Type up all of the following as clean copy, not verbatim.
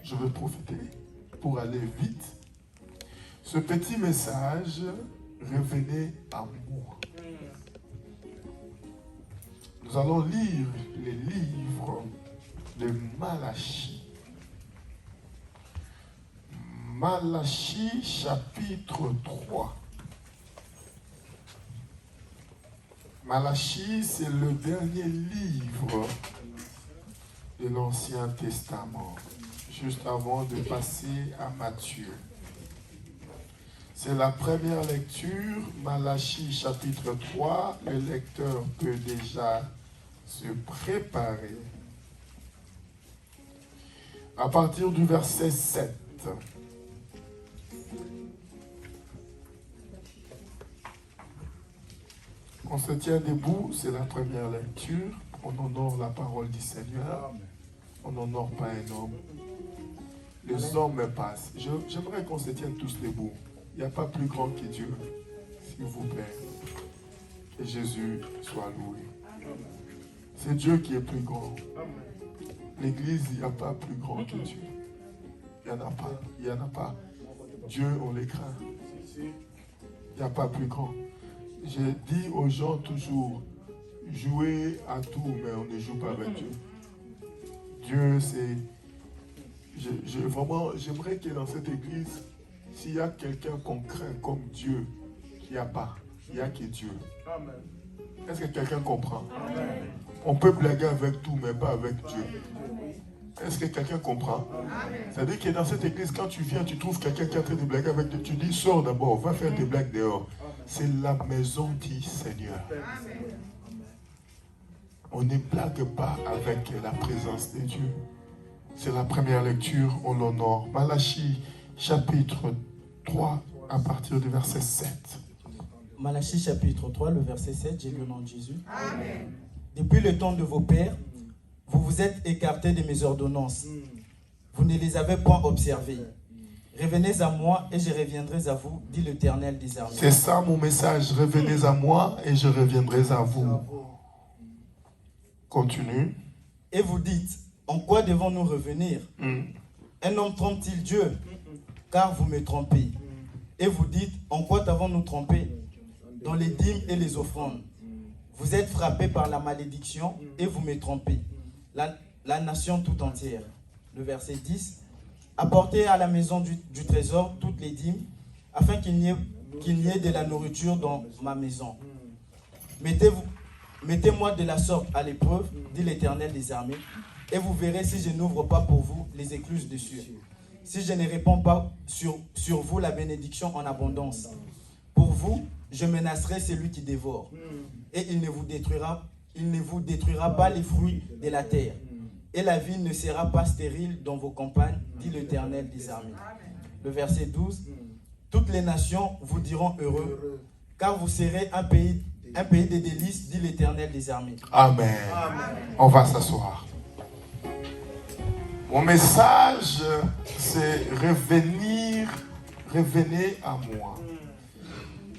je vais profiter pour aller vite. Ce petit message, revenez à moi. Nous allons lire les livres de Malachie. Malachie chapitre 3. Malachie, c'est le dernier livre de l'Ancien Testament, juste avant de passer à Matthieu. C'est la première lecture, Malachie chapitre 3. Le lecteur peut déjà se préparer. À partir du verset 7. On se tient debout, c'est la première lecture. On honore la parole du Seigneur. On n'honore pas un homme. Les hommes passent. J'aimerais qu'on se tienne tous debout. Il n'y a pas plus grand que Dieu, s'il vous plaît. Que Jésus soit loué. C'est Dieu qui est plus grand. L'église, il n'y a pas plus grand que Dieu. Il n'y en a pas. Il n'y en a pas. Dieu, on les craint. Il n'y a pas plus grand. J'ai dit aux gens toujours, jouez à tout, mais on ne joue pas avec Dieu. Dieu, c'est... Vraiment, j'aimerais que dans cette église, s'il y a quelqu'un qu'on craint comme Dieu, il n'y a pas. Il n'y a que Dieu. Est-ce que quelqu'un comprend? Amen. On peut blaguer avec tout, mais pas avec Dieu. Est-ce que quelqu'un comprend? C'est-à-dire que dans cette église, quand tu viens, tu trouves quelqu'un qui est en train de blaguer avec Dieu, tu dis, sors d'abord, va faire des blagues dehors. C'est la maison du Seigneur. On ne blague pas avec la présence de Dieu. C'est la première lecture, on l'honore. Malachie, chapitre 3, à partir du verset 7. Malachie, chapitre 3, le verset 7, j'ai lu au nom de Jésus. Amen. Depuis le temps de vos pères, vous vous êtes écartés de mes ordonnances. Vous ne les avez point observées. Revenez à moi et je reviendrai à vous, dit l'Éternel des armées. C'est ça mon message. Revenez à moi et je reviendrai à vous. Continue. Et vous dites, en quoi devons-nous revenir? Un homme trompe-t-il Dieu? Car vous me trompez. Et vous dites, en quoi t'avons-nous trompé? Dans les dîmes et les offrandes. Vous êtes frappés par la malédiction et vous me trompez. La nation tout entière. Le verset 10. Apportez à la maison du trésor toutes les dîmes, afin qu'il n'y ait de la nourriture dans ma maison. Mettez-moi de la sorte à l'épreuve, dit l'Éternel des armées, et vous verrez si je n'ouvre pas pour vous les écluses des cieux. Si je ne répands pas sur vous la bénédiction en abondance. Pour vous, je menacerai celui qui dévore, et il ne vous détruira pas les fruits de la terre. Et la vie ne sera pas stérile dans vos campagnes, dit l'Éternel des armées. Le verset 12. Toutes les nations vous diront heureux, car vous serez un pays de délices, dit l'Éternel des armées. Amen. Amen. On va s'asseoir. Mon message, c'est revenez à moi.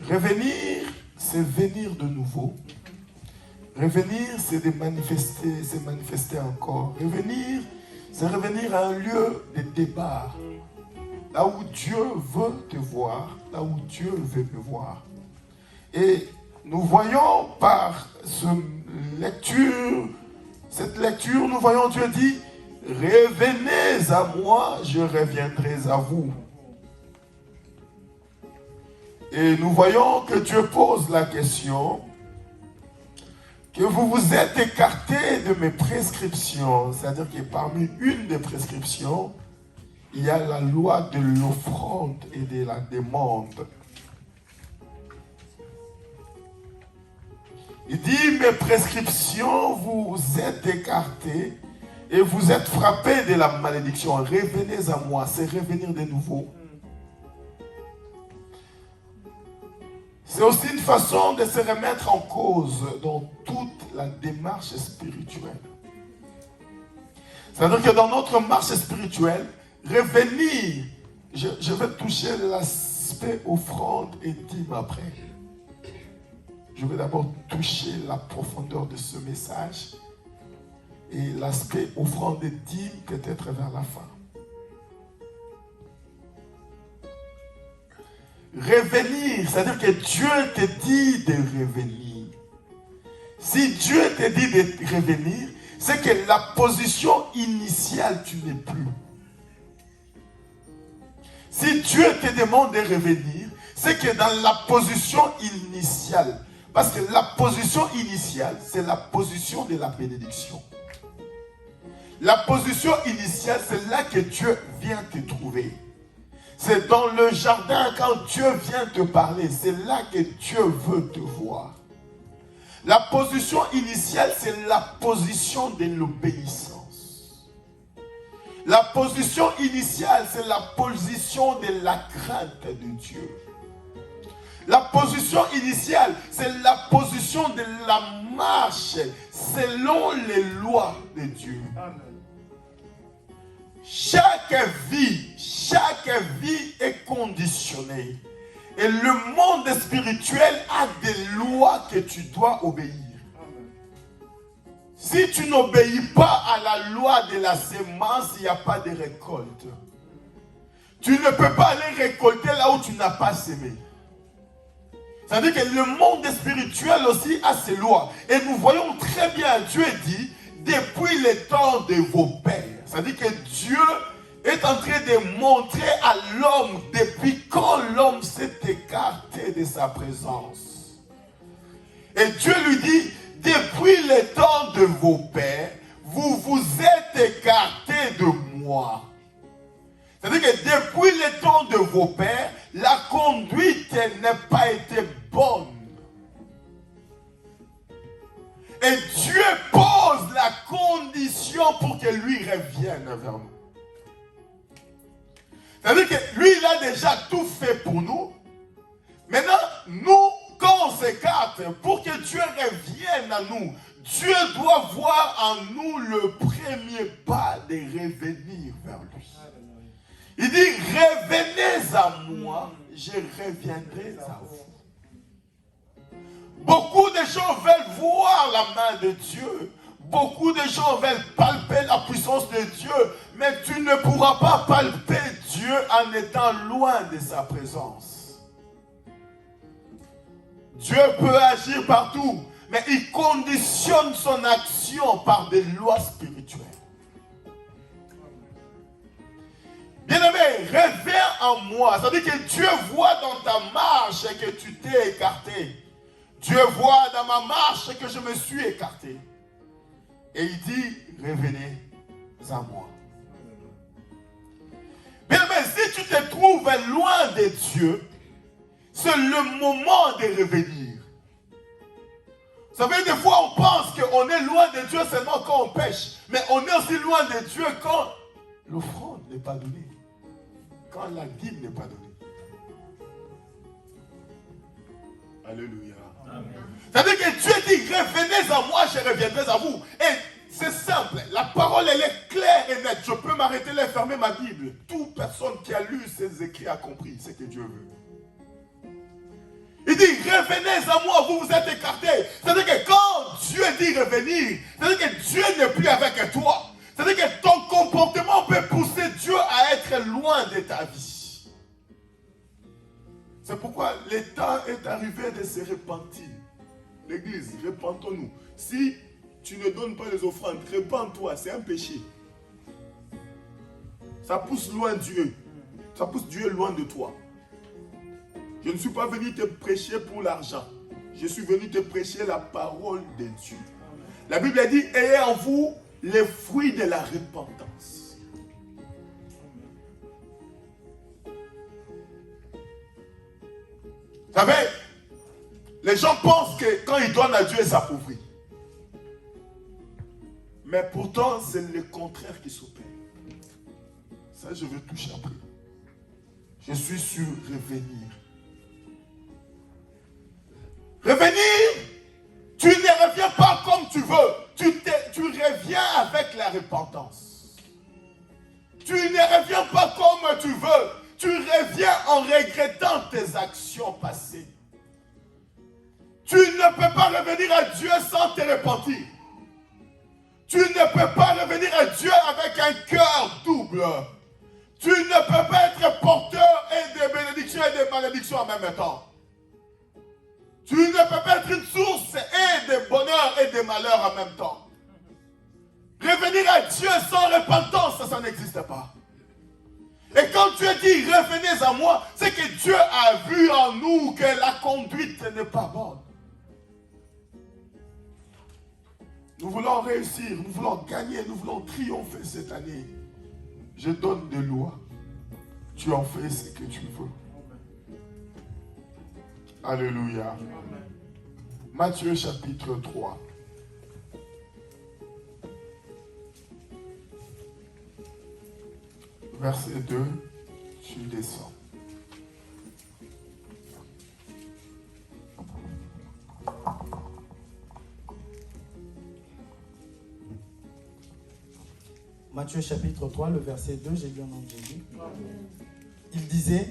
Revenir, c'est venir de nouveau. Revenir, c'est de manifester, c'est manifester encore. Revenir, c'est revenir à un lieu de départ. Là où Dieu veut te voir, là où Dieu veut me voir. Et nous voyons par cette lecture, nous voyons Dieu dit, revenez à moi, je reviendrai à vous. Et nous voyons que Dieu pose la question, que vous vous êtes écarté de mes prescriptions. C'est-à-dire que parmi une des prescriptions, il y a la loi de l'offrande et de la demande. Il dit, mes prescriptions, vous êtes écartés et vous êtes frappés de la malédiction. Revenez à moi, c'est revenir de nouveau. C'est aussi une façon de se remettre en cause dans toute la démarche spirituelle. C'est-à-dire que dans notre marche spirituelle, revenir, je vais toucher l'aspect offrande et dîme après. Je vais d'abord toucher la profondeur de ce message et l'aspect offrande et dîme peut-être vers la fin. Revenir, c'est-à-dire que Dieu te dit de revenir. Si Dieu te dit de revenir, c'est que la position initiale, tu n'es plus. Si Dieu te demande de revenir, c'est que dans la position initiale, parce que la position initiale, c'est la position de la bénédiction. La position initiale, c'est là que Dieu vient te trouver. C'est dans le jardin, quand Dieu vient te parler, c'est là que Dieu veut te voir. La position initiale, c'est la position de l'obéissance. La position initiale, c'est la position de la crainte de Dieu. La position initiale, c'est la position de la marche selon les lois de Dieu. Amen. Chaque vie est conditionnée. Et le monde spirituel a des lois que tu dois obéir. Amen. Si tu n'obéis pas à la loi de la semence, il n'y a pas de récolte. Tu ne peux pas aller récolter là où tu n'as pas semé. Ça veut dire que le monde spirituel aussi a ses lois. Et nous voyons très bien, Dieu dit, depuis le temps de vos pères. Ça veut dire que Dieu est en train de montrer à l'homme depuis quand l'homme s'est écarté de sa présence. Et Dieu lui dit, depuis le temps de vos pères, vous vous êtes écartés de moi. C'est-à-dire que depuis le temps de vos pères, la conduite n'a pas été bonne. Et Dieu pose la condition pour que lui revienne vers nous. C'est-à-dire que lui, il a déjà tout fait pour nous. Maintenant, nous, quand on s'écarte, pour que Dieu revienne à nous, Dieu doit voir en nous le premier pas de revenir vers lui. Il dit, revenez à moi, je reviendrai à vous. Beaucoup de gens veulent voir la main de Dieu. Beaucoup de gens veulent palper la puissance de Dieu. Mais tu ne pourras pas palper Dieu en étant loin de sa présence. Dieu peut agir partout, mais il conditionne son action par des lois spirituelles. Bien-aimé, reviens en moi. Ça veut dire que Dieu voit dans ta marche que tu t'es écarté. Dieu voit dans ma marche que je me suis écarté. Et il dit, revenez à moi. Bien-aimé, si tu te trouves loin de Dieu, c'est le moment de revenir. Vous savez, des fois on pense qu'on est loin de Dieu seulement quand on pêche. Mais on est aussi loin de Dieu quand l'offrande n'est pas donnée. Quand la dîme n'est pas donnée. Alléluia. Amen. Ça veut dire que Dieu dit, revenez à moi, je reviendrai à vous. Et c'est simple, la parole elle est claire et nette. Je peux m'arrêter là et fermer ma Bible. Toute personne qui a lu ces écrits a compris ce que Dieu veut. Il dit, revenez à moi, vous vous êtes écartés. C'est-à-dire que quand Dieu dit revenir, c'est-à-dire que Dieu n'est plus avec toi. C'est-à-dire que ton comportement peut pousser Dieu à être loin de ta vie. C'est pourquoi le temps est arrivé de se repentir. L'église, repentons-nous. Si tu ne donnes pas les offrandes, repens-toi, c'est un péché. Ça pousse loin Dieu. Ça pousse Dieu loin de toi. Je ne suis pas venu te prêcher pour l'argent. Je suis venu te prêcher la parole de Dieu. La Bible a dit, ayez en vous les fruits de la repentance. Vous savez, les gens pensent que quand ils donnent à Dieu, ils s'appauvrit. Mais pourtant, c'est le contraire qui s'opère. Ça, je vais toucher après. Je suis sur revenir. Revenir, tu ne reviens pas comme tu veux. Tu reviens avec la repentance. Tu ne reviens pas comme tu veux. Tu reviens en regrettant tes actions passées. Tu ne peux pas revenir à Dieu sans te repentir. Tu ne peux pas revenir à Dieu avec un cœur double. Tu ne peux pas être porteur et des bénédictions et des malédictions en même temps. Tu ne peux pas être une source et des bonheurs et des malheurs en même temps. Revenir à Dieu sans repentance, ça n'existe pas. Et quand Dieu dit revenez à moi, c'est que Dieu a vu en nous que la conduite n'est pas bonne. Nous voulons réussir, nous voulons gagner, nous voulons triompher cette année. Je donne des lois. Tu en fais ce que tu veux. Alléluia. Matthieu chapitre 3. Verset 2, tu descends. Matthieu chapitre 3, le verset 2, j'ai lu en nom de Jésus. Il disait,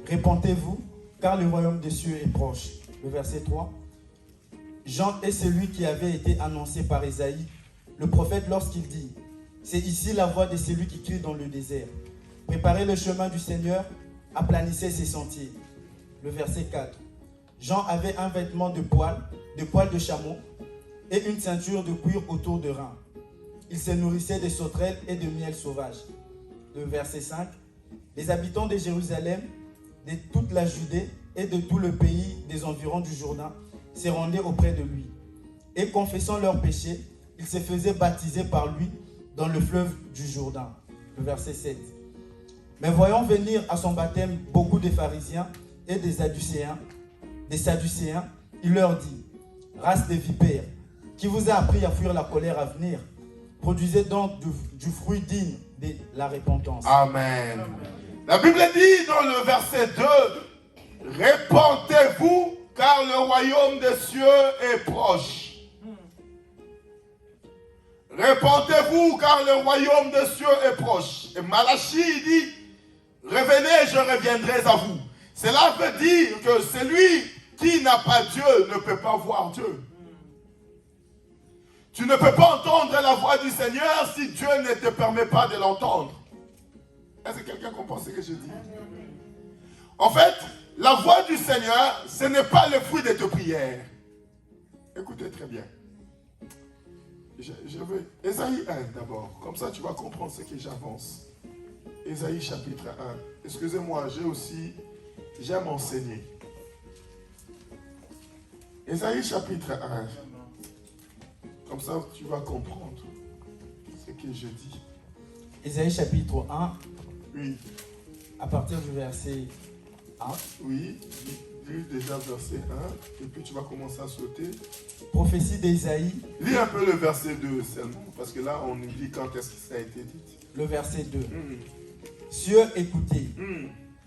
répentez-vous, car le royaume des cieux est proche. Le verset 3. Jean est celui qui avait été annoncé par Ésaïe, le prophète, lorsqu'il dit, c'est ici la voix de celui qui crie dans le désert. Préparez le chemin du Seigneur, aplanissez ses sentiers. Le verset 4. Jean avait un vêtement de poil de chameau et une ceinture de cuir autour de reins. Il se nourrissait de sauterelles et de miel sauvage. Le verset 5. Les habitants de Jérusalem, de toute la Judée et de tout le pays des environs du Jourdain se rendaient auprès de lui. Et confessant leurs péchés, ils se faisaient baptiser par lui dans le fleuve du Jourdain. Le verset 7. Mais voyant venir à son baptême beaucoup de pharisiens et des Sadducéens, il leur dit, race de vipères, qui vous a appris à fuir la colère à venir? Produisez donc du fruit digne de la repentance. Amen. La Bible dit dans le verset 2, répentez-vous car le royaume des cieux est proche. Répentez-vous car le royaume des cieux est proche. Et Malachie dit, revenez, je reviendrai à vous. Cela veut dire que celui qui n'a pas Dieu ne peut pas voir Dieu. Tu ne peux pas entendre la voix du Seigneur si Dieu ne te permet pas de l'entendre. Est-ce que quelqu'un comprend ce que je dis? En fait, la voix du Seigneur, ce n'est pas le fruit de tes prières. Écoutez très bien. Je veux Ésaïe 1 d'abord. Comme ça, tu vas comprendre ce que j'avance. Ésaïe chapitre 1. Excusez-moi, j'aime enseigner. Ésaïe chapitre 1. Comme ça, tu vas comprendre ce que je dis. Ésaïe chapitre 1. Oui. À partir du verset 1. Oui. Lis déjà verset 1. Et puis tu vas commencer à sauter. Prophétie d'Ésaïe. Lis un peu le verset 2 seulement. Parce que là, on oublie quand est-ce que ça a été dit. Le verset 2. Cieux, écoutez.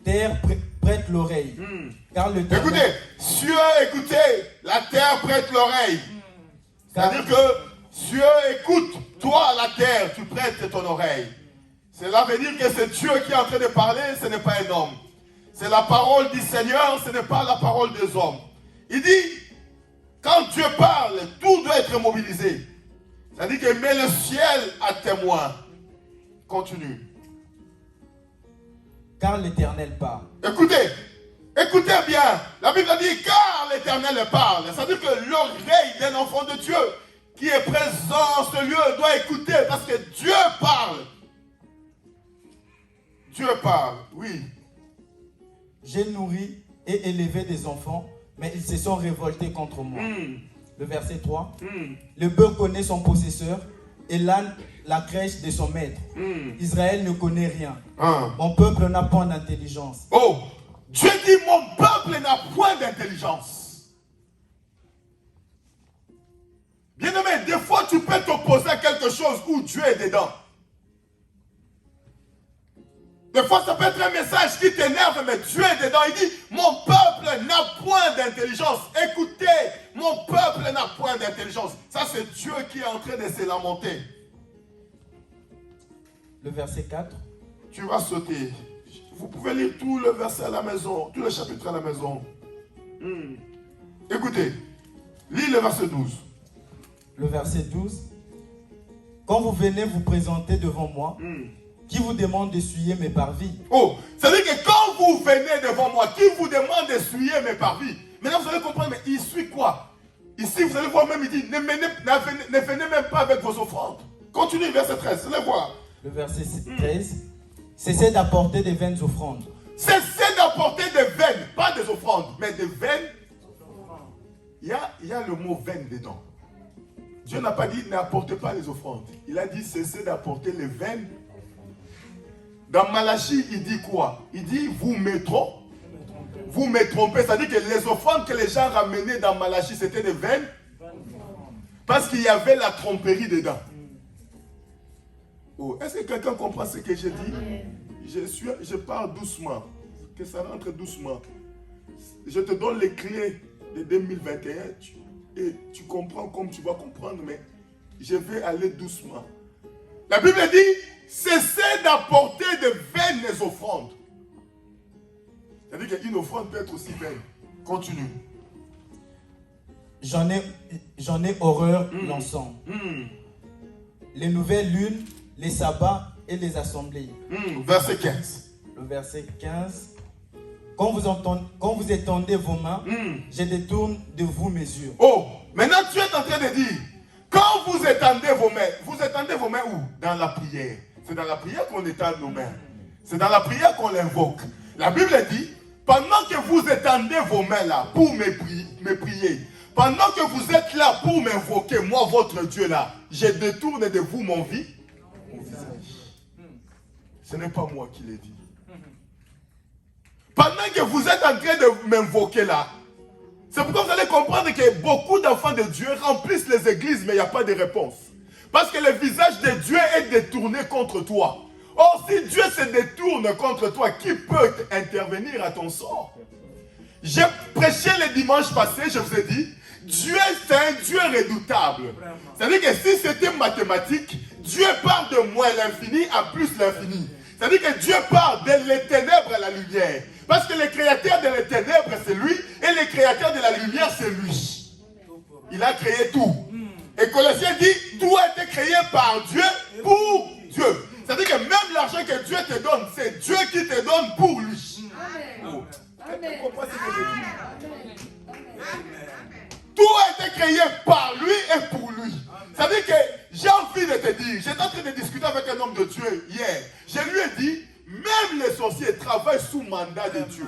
Terre, prête l'oreille. Car le terre... Écoutez, cieux, écoutez. La terre prête l'oreille. C'est-à-dire que Dieu écoute, toi la terre, tu prêtes ton oreille. Cela veut dire que c'est Dieu qui est en train de parler, ce n'est pas un homme. C'est la parole du Seigneur, ce n'est pas la parole des hommes. Il dit, quand Dieu parle, tout doit être mobilisé. C'est-à-dire que met le ciel à témoin. Continue. Car l'Éternel parle. Écoutez bien, la Bible dit car l'Éternel parle. C'est-à-dire que l'oreille d'un enfant de Dieu qui est présent en ce lieu doit écouter parce que Dieu parle. Dieu parle, oui. J'ai nourri et élevé des enfants, mais ils se sont révoltés contre moi. Le verset 3. Le bœuf connaît son possesseur et l'âne la crèche de son maître. Israël ne connaît rien. Mon peuple n'a point d'intelligence. Oh! Dieu dit, mon peuple n'a point d'intelligence. Bien-aimé, des fois tu peux t'opposer à quelque chose où Dieu est dedans. Des fois ça peut être un message qui t'énerve, mais Dieu est dedans. Il dit, mon peuple n'a point d'intelligence. Écoutez, mon peuple n'a point d'intelligence. Ça c'est Dieu qui est en train de se lamenter. Le verset 4. Tu vas sauter. Vous pouvez lire tout le verset à la maison, tout le chapitre à la maison. Écoutez, lis le verset 12. Le verset 12. Quand vous venez vous présenter devant moi, Qui vous demande d'essuyer mes parvis? Oh, ça veut dire que quand vous venez devant moi, qui vous demande d'essuyer mes parvis? Maintenant, vous allez comprendre, mais il suit quoi? Ici, vous allez voir même, il dit, ne venez même pas avec vos offrandes. Continue, verset 13, allez voir. Le verset 13. Cessez d'apporter des vaines offrandes. Cessez d'apporter des veines, pas des offrandes, mais des veines. Il y a le mot veine dedans. Dieu n'a pas dit n'apportez pas les offrandes. Il a dit cessez d'apporter les veines. Dans Malachie, il dit quoi? Il dit vous me trompez. C'est-à-dire que les offrandes que les gens ramenaient dans Malachie, c'était des veines. Parce qu'il y avait la tromperie dedans. Oh, est-ce que quelqu'un comprend ce que je dis? Je parle doucement. Que ça rentre doucement. Je te donne les clés de 2021. Et tu comprends comme tu vas comprendre, mais je vais aller doucement. La Bible dit, cessez d'apporter de vaines offrandes. C'est-à-dire qu'une offrande peut être aussi vaine. Continue. J'en ai horreur l'encens. Les nouvelles lunes, les sabbats et les assemblées. Verset 15. Le verset 15. Quand vous étendez vos mains, je détourne de vous mes yeux. Oh, maintenant tu es en train de dire, quand vous étendez vos mains où? Dans la prière. C'est dans la prière qu'on étend nos mains. C'est dans la prière qu'on l'invoque. La Bible dit, pendant que vous étendez vos mains là pour me prier, pendant que vous êtes là pour m'invoquer, moi votre Dieu là, je détourne de vous mon visage. Ce n'est pas moi qui l'ai dit. Pendant que vous êtes en train de m'invoquer là, c'est pourquoi vous allez comprendre que beaucoup d'enfants de Dieu remplissent les églises, mais il n'y a pas de réponse. Parce que le visage de Dieu est détourné contre toi. Or, si Dieu se détourne contre toi, qui peut intervenir à ton sort? J'ai prêché le dimanche passé, je vous ai dit, Dieu c'est un Dieu redoutable. C'est-à-dire que si c'était mathématique, Dieu part de moins l'infini à plus l'infini. C'est-à-dire que Dieu part de les ténèbres à la lumière. Parce que le créateur de les ténèbres, c'est lui, et le créateur de la lumière, c'est lui. Il a créé tout. Et Colossiens dit, tout a été créé par Dieu, pour Dieu. C'est-à-dire que même l'argent que Dieu te donne, c'est Dieu qui te donne pour lui. Amen. Amen. Comprends ce que je dis? Tout a été créé par lui et pour lui. C'est-à-dire que j'ai envie de te dire, j'étais en train de discuter avec un homme de Dieu hier. Je lui ai dit, même les sorciers travaillent sous mandat de Dieu.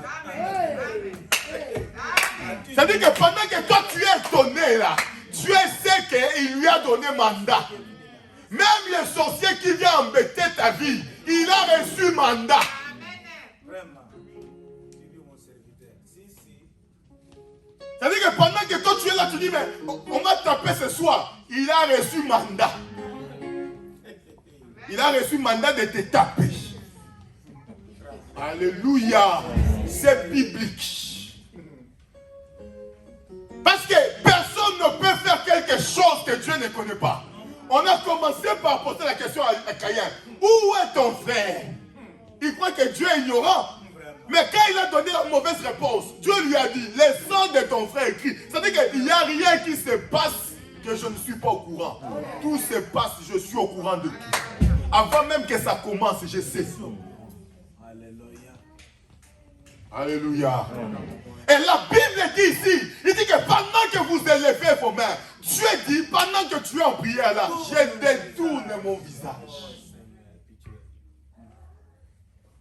C'est-à-dire que pendant que toi tu es étonné là, Dieu sait qu'il lui a donné mandat. Même les sorciers qui viennent embêter ta vie, il a reçu mandat. C'est-à-dire que pendant que toi tu es là, tu dis, mais on m'a tapé ce soir. Il a reçu mandat. Il a reçu mandat de te taper. Alléluia. C'est biblique. Parce que personne ne peut faire quelque chose que Dieu ne connaît pas. On a commencé par poser la question à Caïn. Où est ton frère? Il croit que Dieu est ignorant. Mais quand il a donné la mauvaise réponse, Dieu lui a dit, le sang de ton frère est écrit. C'est-à-dire qu'il n'y a rien qui se passe que je ne suis pas au courant. Tout se passe, je suis au courant de tout. Avant même que ça commence, je sais. Alléluia. Et la Bible dit ici, il dit que pendant que vous élevez vos mains, Dieu dit, pendant que tu es en prière là, je détourne mon visage.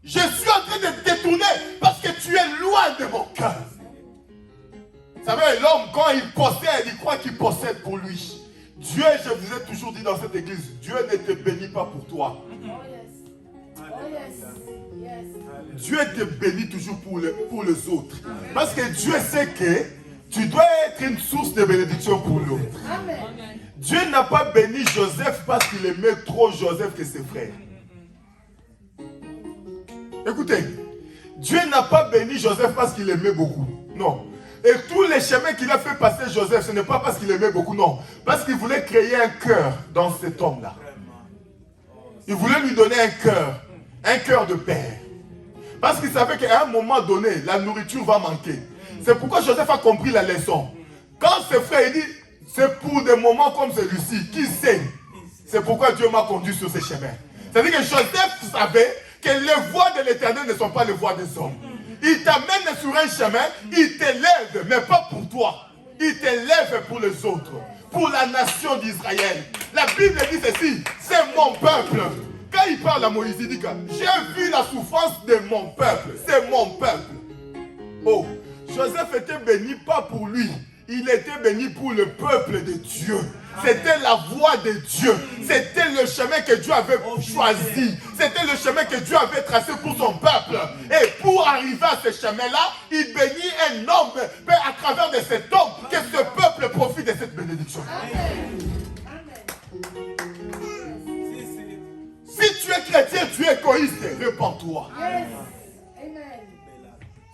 Je suis en train de détourner parce que tu es loin de mon cœur. Vous savez, l'homme, quand il possède, il croit qu'il possède pour lui. Dieu, je vous ai toujours dit dans cette église, Dieu ne te bénit pas pour toi. Dieu te bénit toujours pour les autres. Parce que Dieu sait que tu dois être une source de bénédiction pour l'autre. Dieu n'a pas béni Joseph parce qu'il aimait trop Joseph que ses frères. Écoutez, Dieu n'a pas béni Joseph parce qu'il aimait beaucoup. Non. Et tous les chemins qu'il a fait passer Joseph, ce n'est pas parce qu'il aimait beaucoup, non. Parce qu'il voulait créer un cœur dans cet homme-là. Il voulait lui donner un cœur de père. Parce qu'il savait qu'à un moment donné, la nourriture va manquer. C'est pourquoi Joseph a compris la leçon. Quand ses frères, il dit, c'est pour des moments comme celui-ci, qui sait? C'est pourquoi Dieu m'a conduit sur ces chemins. C'est-à-dire que Joseph savait que les voies de l'Éternel ne sont pas les voies des hommes. Il t'amène sur un chemin, il t'élève, mais pas pour toi. Il t'élève pour les autres, pour la nation d'Israël. La Bible dit ceci, c'est mon peuple. Quand il parle à Moïse, il dit que j'ai vu la souffrance de mon peuple. C'est mon peuple. Oh, Joseph était béni pas pour lui. Il était béni pour le peuple de Dieu. C'était la voie de Dieu. C'était le chemin que Dieu avait choisi. C'était le chemin que Dieu avait tracé pour son peuple. Et pour arriver à ce chemin-là, il bénit un homme. Mais à travers de cet homme, que ce peuple profite de cette bénédiction. Si tu es chrétien, tu es égoïste. Répands-toi.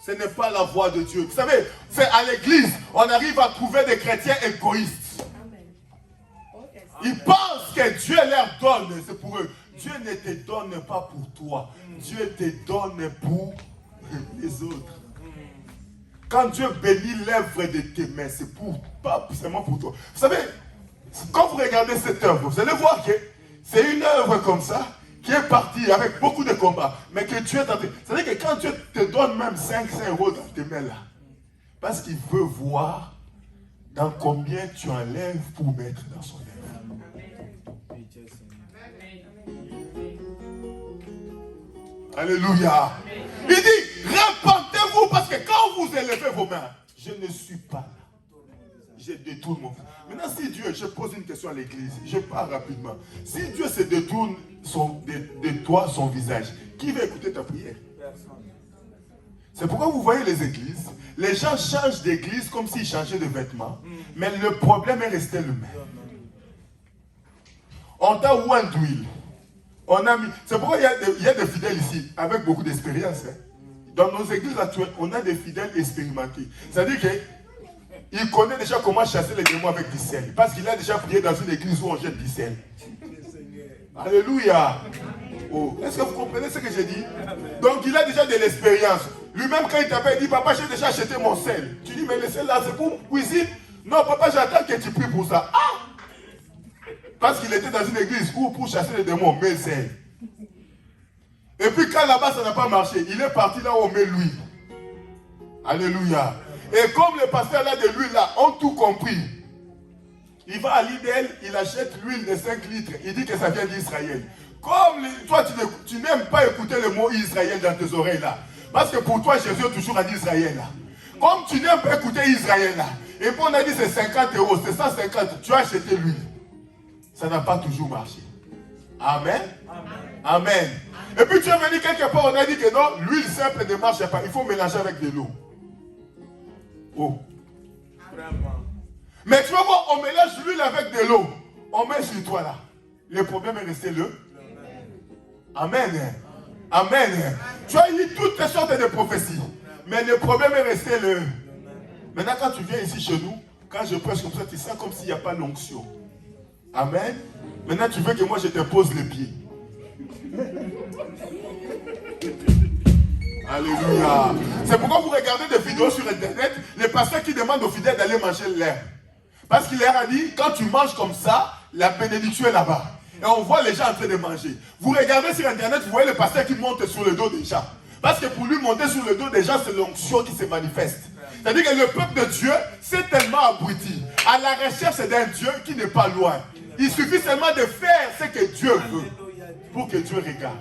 Ce n'est pas la voie de Dieu. Vous savez, c'est à l'église, on arrive à trouver des chrétiens égoïstes. Ils pensent que Dieu leur donne, c'est pour eux. Dieu ne te donne pas pour toi. Dieu te donne pour les autres. Quand Dieu bénit l'œuvre de tes mains, c'est pas seulement pour toi. Vous savez, quand vous regardez cette œuvre, vous allez voir que c'est une œuvre comme ça, qui est partie avec beaucoup de combats, mais que Dieu t'a fait. C'est-à-dire que quand Dieu te donne même 500 € dans tes mains là, parce qu'il veut voir dans combien tu enlèves pour mettre dans son œuvre. Alléluia. Il dit, répentez-vous parce que quand vous élevez vos mains, je ne suis pas là. Je détourne mon fils. Maintenant, si Dieu, je pose une question à l'église, je parle rapidement. Si Dieu se détourne de toi son visage, qui va écouter ta prière? C'est pourquoi vous voyez les églises, les gens changent d'église comme s'ils changeaient de vêtements, mais le problème est resté le même. On t'a oint d'huile. C'est pourquoi il y a des fidèles ici, avec beaucoup d'expérience. Hein. Dans nos églises actuelles, on a des fidèles expérimentés. C'est-à-dire qu'il connaît déjà comment chasser les démons avec du sel. Parce qu'il a déjà prié dans une église où on jette du sel. Alléluia. Oh, est-ce que vous comprenez ce que j'ai dit? Donc il a déjà de l'expérience. Lui-même quand il t'appelle, il dit, papa, j'ai déjà acheté mon sel. Tu dis, mais le sel là, c'est pour cuisine? Non, papa, j'attends que tu pries pour ça. Ah! Parce qu'il était dans une église où pour chasser les démons, on met le sel. Et puis quand là-bas ça n'a pas marché, il est parti là où on met l'huile. Alléluia. Et comme le pasteur là de l'huile là ont tout compris, il va à Lidl, il achète l'huile de 5 litres. Il dit que ça vient d'Israël. Comme toi tu n'aimes pas écouter le mot Israël dans tes oreilles là. Parce que pour toi Jésus est toujours en Israël là. Comme tu n'aimes pas écouter Israël là. Et puis on a dit c'est 50 €, c'est 150, tu as acheté l'huile. Ça n'a pas toujours marché. Amen. Amen. Et puis tu es venu quelque part, on a dit que non, l'huile simple ne marche pas. Il faut mélanger avec de l'eau. Oh. Mais tu vas voir, on mélange l'huile avec de l'eau. On met sur toi là. Le problème est resté le. Amen. Amen. Tu as eu toutes les sortes de prophéties. Mais le problème est resté le. Maintenant, quand tu viens ici chez nous, quand je prêche comme ça, tu sens comme s'il n'y a pas l'onction. Amen. Maintenant, tu veux que moi je te pose les pieds. Alléluia. C'est pourquoi vous regardez des vidéos sur internet, les pasteurs qui demandent aux fidèles d'aller manger l'herbe. Parce qu'il leur a dit, quand tu manges comme ça, la bénédiction est là-bas. Et on voit les gens en train de manger. Vous regardez sur internet, vous voyez le pasteur qui monte sur le dos des gens. Parce que pour lui, monter sur le dos des gens, c'est l'onction qui se manifeste. C'est-à-dire que le peuple de Dieu s'est tellement abruti à la recherche d'un Dieu qui n'est pas loin. Il suffit seulement de faire ce que Dieu veut pour que Dieu regarde.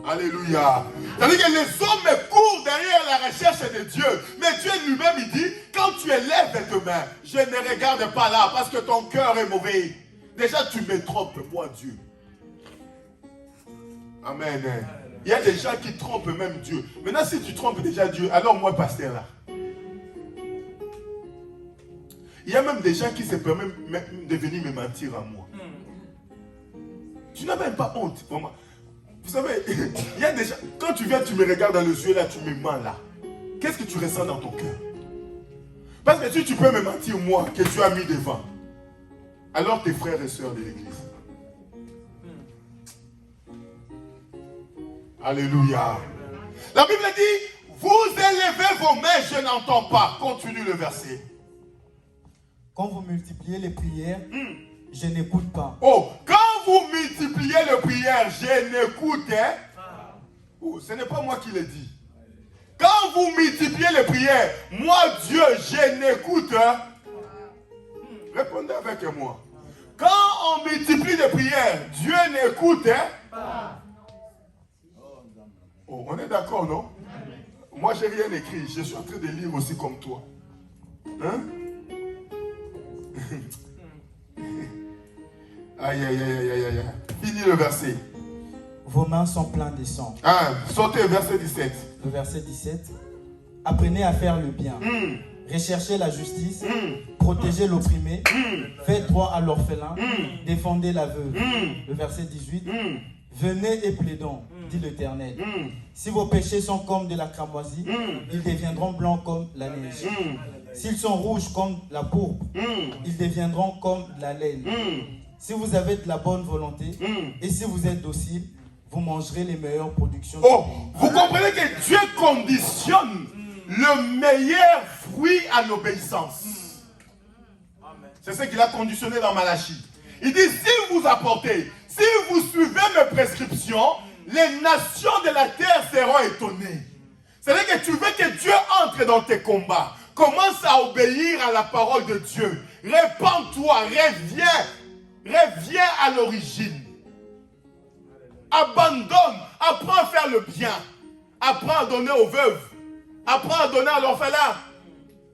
Alléluia. C'est-à-dire que les hommes courent derrière la recherche de Dieu. Mais Dieu lui-même, il dit, quand tu élèves tes mains, je ne regarde pas là parce que ton cœur est mauvais. Déjà, tu me trompes, moi, Dieu. Amen. Il y a des gens qui trompent même Dieu. Maintenant, si tu trompes déjà Dieu, alors moi, pasteur, là. Il y a même des gens qui se permettent de venir me mentir à moi. Tu n'as même pas honte, vraiment. Vous savez, il y a des gens, quand tu viens, tu me regardes dans les yeux, là, tu me mens là. Qu'est-ce que tu ressens dans ton cœur? Parce que si tu peux me mentir, moi, que tu as mis devant, alors tes frères et sœurs de l'église. Alléluia. La Bible dit, vous élevez vos mains, je n'entends pas. Continue le verset. Quand vous multipliez les prières, je n'écoute pas. Oh, quand vous multipliez les prières, je n'écoute. Oh, ce n'est pas moi qui le dis. Quand vous multipliez les prières, moi Dieu, je n'écoute. Répondez avec moi. Quand on multiplie les prières, Dieu n'écoute. Oh, on est d'accord, non? Moi, je n'ai rien écrit. Je suis en train de lire aussi comme toi. Hein? Aïe, aïe, aïe, aïe, aïe. Finis le verset. Vos mains sont pleines de sang. Ah, sautez, verset 17. Le verset 17. Apprenez à faire le bien. Recherchez la justice. Protégez l'opprimé. Faites droit à l'orphelin. Défendez la veuve. Le verset 18. Venez et plaidons, dit l'Éternel. Si vos péchés sont comme de la cramoisie, ils deviendront blancs comme la neige. S'ils sont rouges comme la pourpre, ils deviendront comme de la laine. Si vous avez de la bonne volonté et si vous êtes docile, vous mangerez les meilleures productions. Oh, vous comprenez que Dieu conditionne le meilleur fruit à l'obéissance. C'est ce qu'il a conditionné dans Malachie. Il dit, si vous apportez, si vous suivez mes prescriptions, les nations de la terre seront étonnées. C'est-à-dire que tu veux que Dieu entre dans tes combats. Commence à obéir à la parole de Dieu. Répands-toi, reviens à l'origine. Abandonne, apprends à faire le bien. Apprends à donner aux veuves. Apprends à donner à l'orphelin.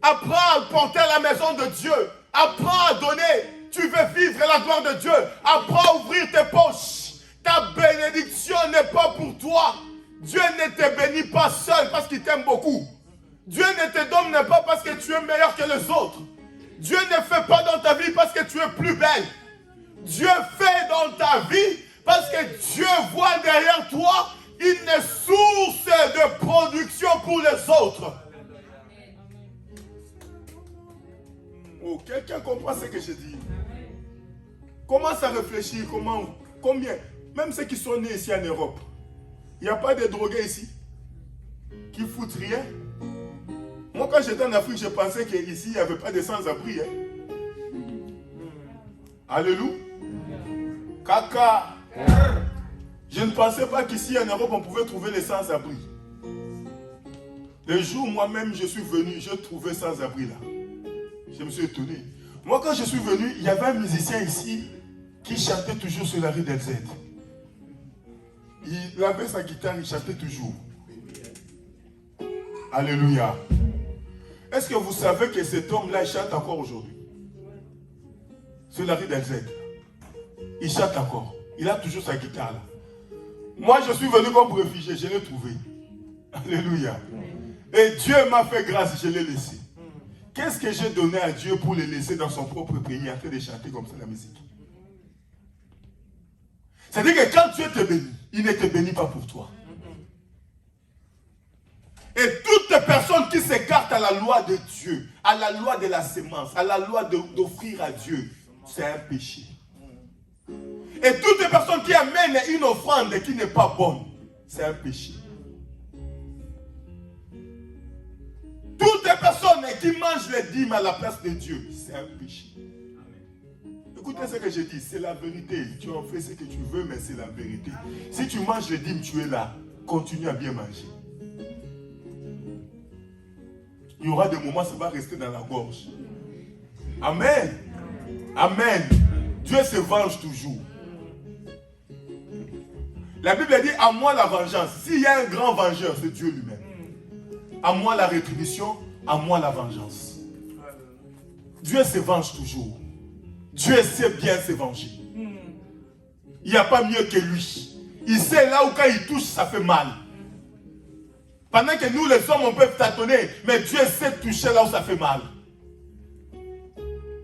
Apprends à porter la maison de Dieu. Apprends à donner. Tu veux vivre la gloire de Dieu. Apprends à ouvrir tes poches. Ta bénédiction n'est pas pour toi. Dieu ne te bénit pas seul parce qu'il t'aime beaucoup. Dieu ne te donne pas parce que tu es meilleur que les autres. Dieu ne fait pas dans ta vie parce que tu es plus belle. Dieu fait dans ta vie parce que Dieu voit derrière toi une source de production pour les autres. Oh, quelqu'un comprend ce que je dis? Commence à réfléchir, combien, même ceux qui sont nés ici en Europe, il n'y a pas de drogués ici qui foutent rien. Moi, quand j'étais en Afrique, je pensais qu'ici, il n'y avait pas de sans-abri. Alléluia. Caca. Je ne pensais pas qu'ici en Europe, on pouvait trouver les sans-abri. Le jour où moi-même je suis venu, je trouvais sans-abri là. Je me suis étonné. Moi, quand je suis venu, il y avait un musicien ici qui chantait toujours sur la rue d'Elzet. Il avait sa guitare, il chantait toujours. Alléluia. Est-ce que vous savez que cet homme-là, il chante encore aujourd'hui? Sur la rue d'Elzet. Il chante encore. Il a toujours sa guitare là. Moi, je suis venu comme réfugié, je l'ai trouvé. Alléluia. Et Dieu m'a fait grâce, je l'ai laissé. Qu'est-ce que j'ai donné à Dieu pour le laisser dans son propre pays en train de chanter comme ça la musique? C'est-à-dire que quand Dieu te bénit, il ne te bénit pas pour toi. Et toute personne qui s'écarte à la loi de Dieu, à la loi de la sémence, à la loi d'offrir à Dieu, c'est un péché. Et toute personne qui amène une offrande qui n'est pas bonne, c'est un péché. Toute personne qui mange les dîmes à la place de Dieu, c'est un péché. Écoutez ce que je dis, c'est la vérité. Tu en fais ce que tu veux, mais c'est la vérité. Si tu manges les dîmes, tu es là. Continue à bien manger. Il y aura des moments où ça va rester dans la gorge. Amen. Amen. Dieu se venge toujours. La Bible dit, à moi la vengeance. S'il y a un grand vengeur, c'est Dieu lui-même. À moi la rétribution, à moi la vengeance. Dieu se venge toujours. Dieu sait bien se venger. Il n'y a pas mieux que lui. Il sait là où quand il touche, ça fait mal. Pendant que nous les hommes, on peut tâtonner, mais Dieu sait toucher là où ça fait mal.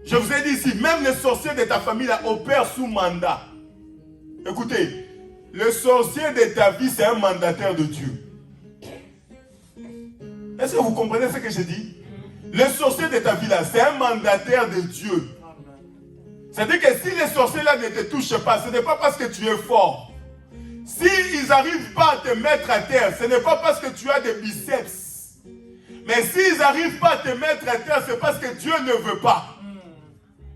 Je vous ai dit ici, même les sorciers de ta famille là, opèrent sous mandat. Écoutez, le sorcier de ta vie, c'est un mandataire de Dieu. Est-ce que vous comprenez ce que je dis? Le sorcier de ta vie là, c'est un mandataire de Dieu. C'est-à-dire que si les sorciers là ne te touchent pas, ce n'est pas parce que tu es fort. S'ils n'arrivent pas à te mettre à terre, ce n'est pas parce que tu as des biceps. Mais s'ils n'arrivent pas à te mettre à terre, c'est parce que Dieu ne veut pas.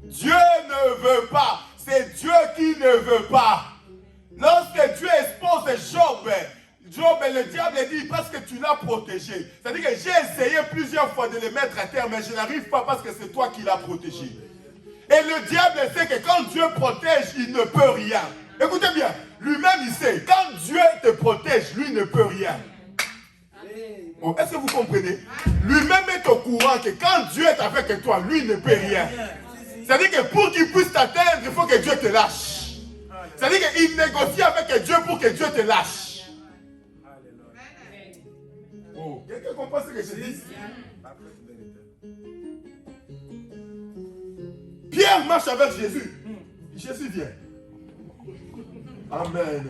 Dieu ne veut pas. c'est Dieu qui ne veut pas. Lorsque Dieu expose Job, le diable dit parce que tu l'as protégé. C'est-à-dire que j'ai essayé plusieurs fois de le mettre à terre, mais je n'arrive pas parce que c'est toi qui l'as protégé. Et le diable sait que quand Dieu protège, il ne peut rien. Écoutez bien, lui-même il sait, quand Dieu te protège, lui ne peut rien. Oh, est-ce que vous comprenez? Lui-même est au courant que quand Dieu est avec toi, lui ne peut rien. C'est-à-dire que pour qu'il puisse t'atteindre, il faut que Dieu te lâche. C'est-à-dire qu'il négocie avec Dieu pour que Dieu te lâche. Oh, quelqu'un comprend ce que je dis? Pierre marche avec Jésus. Jésus vient. Amen.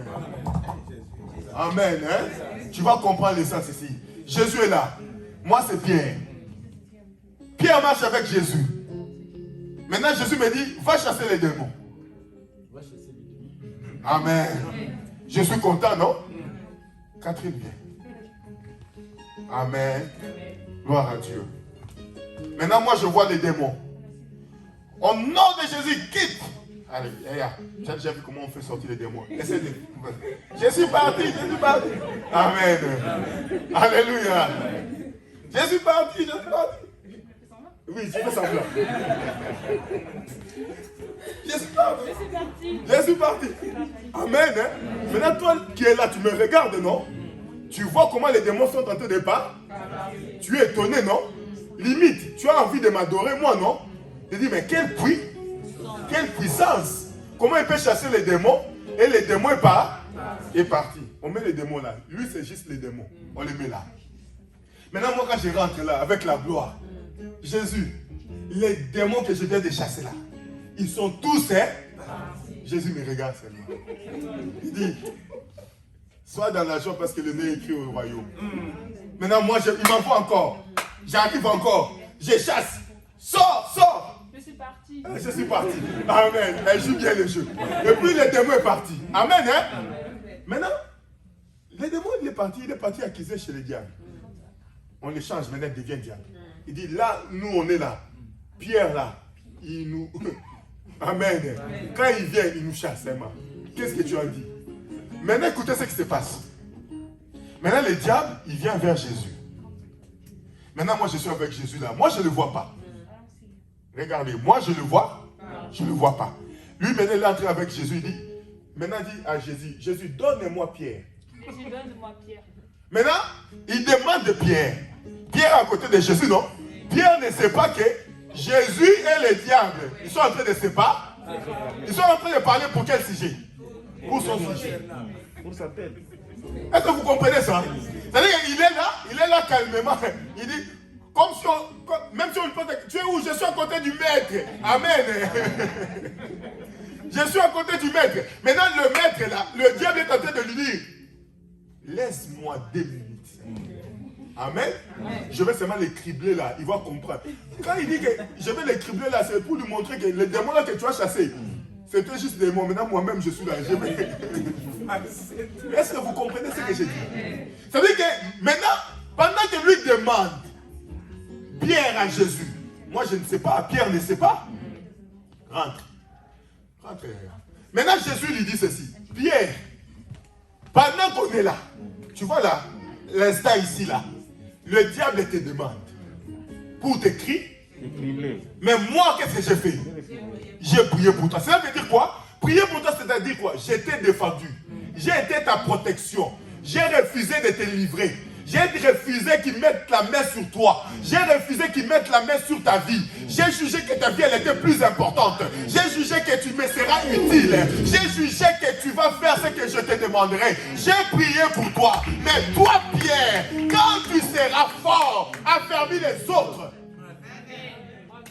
Amen. Hein? Tu vas comprendre le sens ici. Jésus est là. Moi, c'est Pierre. Pierre marche avec Jésus. Maintenant, Jésus me dit, va chasser les démons. Amen. Je suis content, non? Catherine vient. Amen. Gloire à Dieu. Maintenant, moi, je vois les démons. Au nom de Jésus, quitte. Allez, j'ai déjà vu comment on fait sortir les démons. Essaye de... Je suis parti. Amen. Alléluia. Je suis parti. Oui, je fais semblant. Je suis parti. Amen. Hein? Maintenant, toi qui es là, tu me regardes, non? Tu vois comment les démons sont en train de parler? Tu es étonné, non? Limite, tu as envie de m'adorer, moi, non? Je dis, mais quelle puissance! Comment il peut chasser les démons? Et les démons est parti. On met les démons là. Lui, c'est juste les démons. On les met là. Maintenant, moi, quand je rentre là, avec la gloire, Jésus, les démons que je viens de chasser là, ils sont tous, hein? Jésus me regarde seulement. Il dit, sois dans la joie parce que le nez est écrit au royaume. Maintenant, moi, il m'en faut encore. J'arrive encore. Je chasse. Sors! Je suis parti. Je suis parti. Amen. Elle joue bien le jeu. Et puis le démon est parti. Amen. Hein? Maintenant, le démon il est parti accuser chez les diables. On les change, maintenant il devient diable. Il dit là, nous on est là. Pierre là, il nous... Amen. Quand il vient, il nous chasse. Qu'est-ce que tu as dit? Maintenant écoutez ce qui se passe. Maintenant le diable, il vient vers Jésus. Maintenant moi je suis avec Jésus là. Moi je ne le vois pas. Regardez, moi je le vois, je ne le vois pas. Lui maintenant il entre avec Jésus, il dit, maintenant dit à Jésus, Jésus donne-moi Pierre. Jésus donne-moi Pierre. Maintenant, il demande de Pierre. Pierre à côté de Jésus, non? Pierre ne sait pas que Jésus et le diable, ils sont en train de se parler. Ils sont en train de parler pour quel sujet? Pour son sujet. Pour sa tête. Est-ce que vous comprenez ça? C'est-à-dire qu'il est là calmement. Il dit, comme si même si on lui pose, tu es où? Je suis à côté du maître. Amen. Je suis à côté du maître. Maintenant, le maître là, le diable est en train de lui dire, laisse-moi 2 minutes. Amen. Je vais seulement les cribler là, il va comprendre. Quand il dit que je vais les cribler là, c'est pour lui montrer que les démons là que tu as chassés, c'était juste des démons. Maintenant, moi-même, je suis là. Est-ce que vous comprenez ce que j'ai dit? Ça veut dire que maintenant, pendant que lui demande Pierre à Jésus, moi je ne sais pas, Pierre ne sait pas. Rentre. Maintenant, Jésus lui dit ceci. Pierre, pendant qu'on est là, tu vois là, l'instant ici là, le diable te demande pour te crier. Mais moi, qu'est-ce que j'ai fait? J'ai prié pour toi. Cela veut dire quoi? Prier pour toi, c'est-à-dire quoi? J'ai été défendu. J'ai été ta protection. J'ai refusé de te livrer. J'ai refusé qu'ils mettent la main sur toi. J'ai refusé qu'ils mettent la main sur ta vie. J'ai jugé que ta vie, elle était plus importante. J'ai jugé que tu me seras utile. J'ai jugé que tu vas faire ce que je te demanderai. J'ai prié pour toi. Mais toi, Pierre, quand tu seras fort, affermis les autres.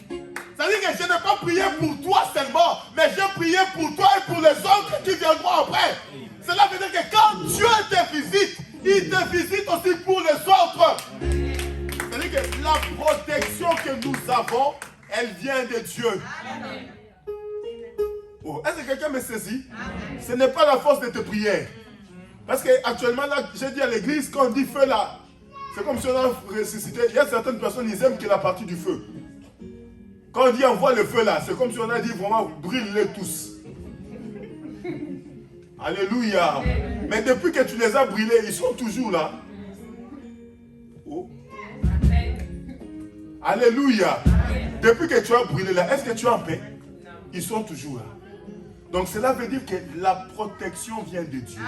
C'est-à-dire que je n'ai pas prié pour toi seulement, mais j'ai prié pour toi et pour les autres qui viendront après. Cela veut dire que quand Dieu te visite, il te visite aussi pour les autres. C'est-à-dire que la protection que nous avons, elle vient de Dieu. Oh, est-ce que quelqu'un me saisit? Ce n'est pas la force de tes prières. Parce qu'actuellement, là, j'ai dit à l'église, quand on dit feu là, c'est comme si on a ressuscité. Il y a certaines personnes, ils aiment que la partie du feu. Quand on dit envoie le feu là, c'est comme si on a dit vraiment brûle-les tous. Alléluia. Mais depuis que tu les as brûlés, ils sont toujours là. Oh. Alléluia. Depuis que tu as brûlé là, est-ce que tu es en paix? Ils sont toujours là. Donc cela veut dire que la protection vient de Dieu.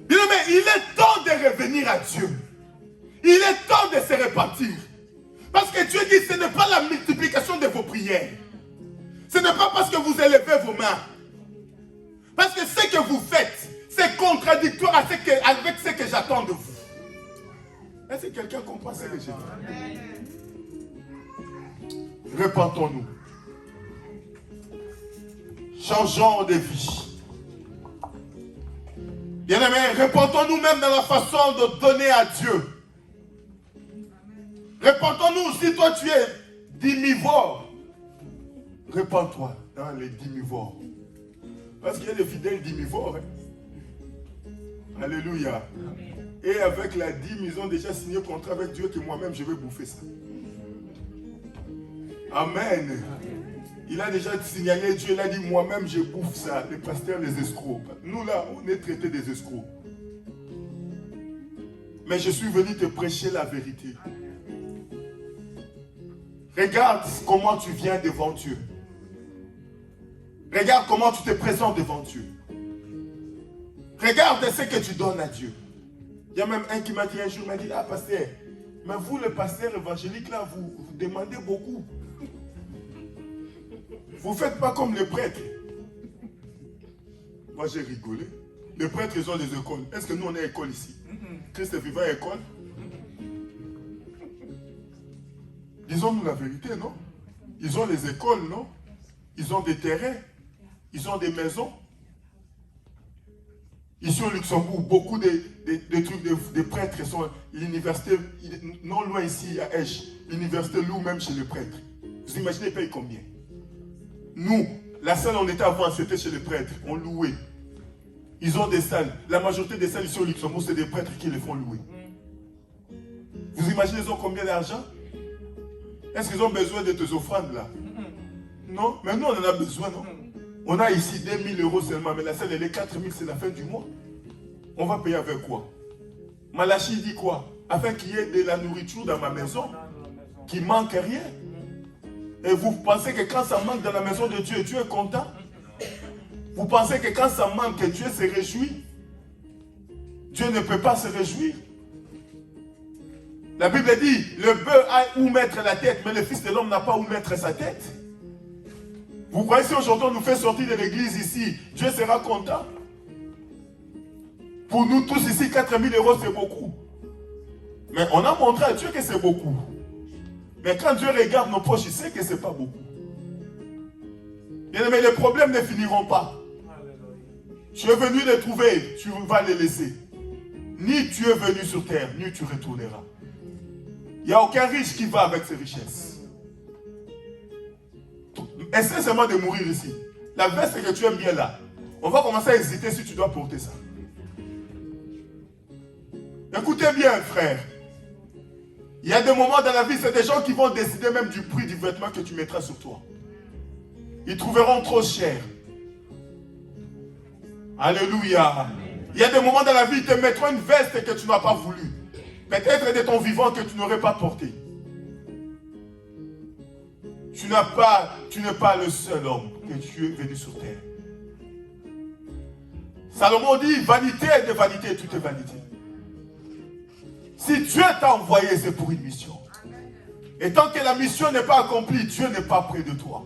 Bien aimé, il est temps de revenir à Dieu. Il est temps de se repentir. Parce que Dieu dit, ce n'est pas la multiplication de vos prières. Ce n'est pas parce que vous élevez vos mains. Parce que ce que vous faites, c'est contradictoire avec ce que j'attends de vous. Est-ce que quelqu'un comprend ce que je dis? Repentons-nous. Changeons de vie. Bien-aimés, repentons-nous même dans la façon de donner à Dieu. Repentons-nous, si toi tu es dimivore, repens-toi dans les dimivores. Parce qu'il y a des fidèles dimivores. Alléluia. Et avec la dîme, ils ont déjà signé un contrat avec Dieu que moi-même je vais bouffer ça. Amen. Il a déjà signalé Dieu, il a dit moi-même je bouffe ça. Les pasteurs, les escrocs. Nous là, on est traités des escrocs. Mais je suis venu te prêcher la vérité. Regarde comment tu viens devant Dieu. Regarde comment tu te présentes devant Dieu. Regarde ce que tu donnes à Dieu. Il y a même un qui m'a dit un jour, il m'a dit, ah pasteur, mais vous le pasteur évangélique là, vous demandez beaucoup. Vous ne faites pas comme les prêtres. Moi j'ai rigolé. Les prêtres ils ont des écoles. Est-ce que nous on est école ici? Christ est vivant école? Disons-nous la vérité, non? Ils ont les écoles, non? Ils ont des terrains. Ils ont des maisons. Ici au Luxembourg, beaucoup de trucs de prêtres sont l'université, non loin ici à Esch, l'université loue même chez les prêtres. Vous imaginez, ils payent combien? Nous, la salle on était avant, c'était chez les prêtres, on louait. Ils ont des salles. La majorité des salles ici au Luxembourg, c'est des prêtres qui les font louer. Vous imaginez, ils ont combien d'argent? Est-ce qu'ils ont besoin de tes offrandes là? Non, mais nous on en a besoin, non? On a ici 2000 € seulement, mais la salle elle est 4000, c'est la fin du mois. On va payer avec quoi? Malachi dit quoi? Afin qu'il y ait de la nourriture dans ma maison, qu'il ne manque rien. Et vous pensez que quand ça manque dans la maison de Dieu, Dieu est content? Vous pensez que quand ça manque, Dieu se réjouit? Dieu ne peut pas se réjouir. La Bible dit, le bœuf a où mettre la tête, mais le Fils de l'homme n'a pas où mettre sa tête. Vous croyez si aujourd'hui on nous fait sortir de l'église ici, Dieu sera content? Pour nous tous ici, 4000 € c'est beaucoup. Mais on a montré à Dieu que c'est beaucoup. Mais quand Dieu regarde nos poches, il sait que ce n'est pas beaucoup. Bien aimé, les problèmes ne finiront pas. Tu es venu les trouver, tu vas les laisser. Ni tu es venu sur terre, ni tu retourneras. Il n'y a aucun riche qui va avec ses richesses. Essaie seulement de mourir ici. La veste que tu aimes bien là, on va commencer à hésiter si tu dois porter ça. Écoutez bien, frère. Il y a des moments dans la vie, c'est des gens qui vont décider même du prix du vêtement que tu mettras sur toi. Ils trouveront trop cher. Alléluia. Il y a des moments dans la vie, ils te mettront une veste que tu n'as pas voulu. Peut-être de ton vivant que tu n'aurais pas porté. Tu n'es pas le seul homme que Dieu est venu sur terre. Salomon dit, vanité de vanité, tout est vanité. Si Dieu t'a envoyé, c'est pour une mission. Et tant que la mission n'est pas accomplie, Dieu n'est pas près de toi.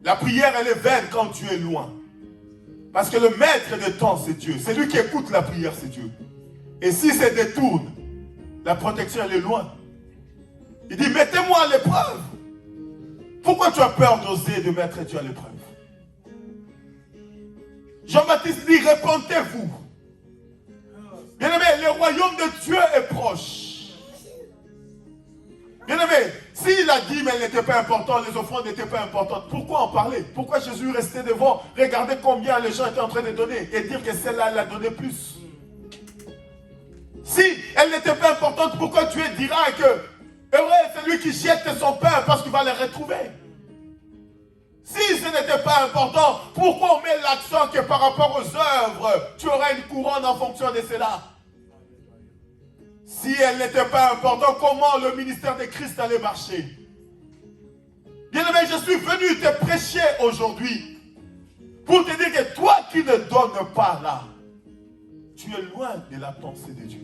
La prière, elle est vaine quand tu es loin. Parce que le maître de temps, c'est Dieu. C'est lui qui écoute la prière, c'est Dieu. Et si ça détourne, la protection, elle est loin. Il dit, mettez-moi à l'épreuve. Pourquoi tu as peur d'oser de mettre Dieu à l'épreuve? Jean-Baptiste dit, répentez-vous. Bien-aimé, le royaume de Dieu est proche. Bien-aimé, si la dîme n'était pas importante, les offrandes n'étaient pas importantes, pourquoi en parler? Pourquoi Jésus restait devant, regarder combien les gens étaient en train de donner et dire que celle-là, elle a donné plus? Si elle n'était pas importante, pourquoi Dieu dira que heureux est celui qui jette son pain parce qu'il va les retrouver? Si ce n'était pas important, pourquoi on met l'accent que par rapport aux œuvres, tu auras une couronne en fonction de cela? Si elle n'était pas importante, comment le ministère de Christ allait marcher? Bien-aimé, je suis venu te prêcher aujourd'hui pour te dire que toi qui ne donnes pas là, tu es loin de la pensée de Dieu.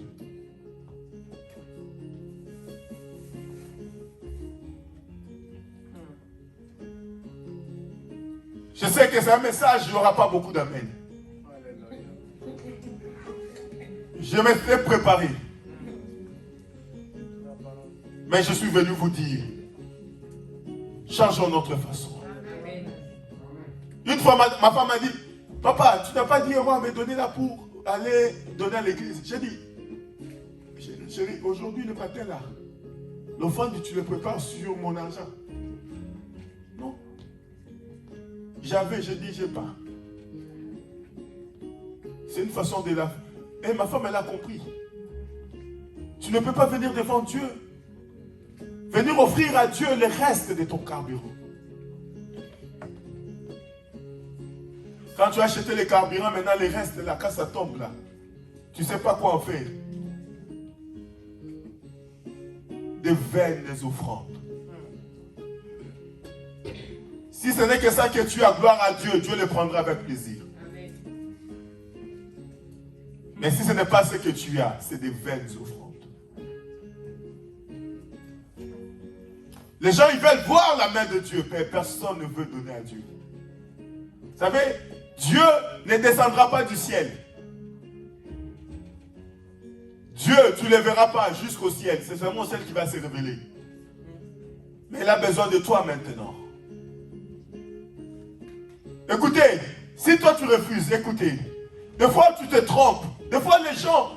Je sais que c'est un message, il n'y aura pas beaucoup d'amen. Je m'étais préparé. Mais je suis venu vous dire, changeons notre façon. Une fois, ma femme m'a dit, papa, tu n'as pas dit moi me donner là pour aller donner à l'église. J'ai dit, chérie, aujourd'hui le matin là, l'offrande tu le prépares sur mon argent. Non. J'ai dit, j'ai pas. C'est une façon de la... Et ma femme, elle a compris. Tu ne peux pas venir devant Dieu. Venir offrir à Dieu le reste de ton carburant. Quand tu as acheté les carburants, maintenant les restes, là, quand ça tombe là, tu ne sais pas quoi en faire. Des vaines offrandes. Si ce n'est que ça que tu as, gloire à Dieu, Dieu le prendra avec plaisir. Amen. Mais si ce n'est pas ce que tu as, c'est des vaines offrandes. Les gens, ils veulent voir la main de Dieu, mais personne ne veut donner à Dieu. Vous savez, Dieu ne descendra pas du ciel. Dieu, tu ne le verras pas jusqu'au ciel. C'est seulement celle qui va se révéler. Mais il a besoin de toi maintenant. Écoutez, si toi tu refuses, écoutez. Des fois tu te trompes. Des fois les gens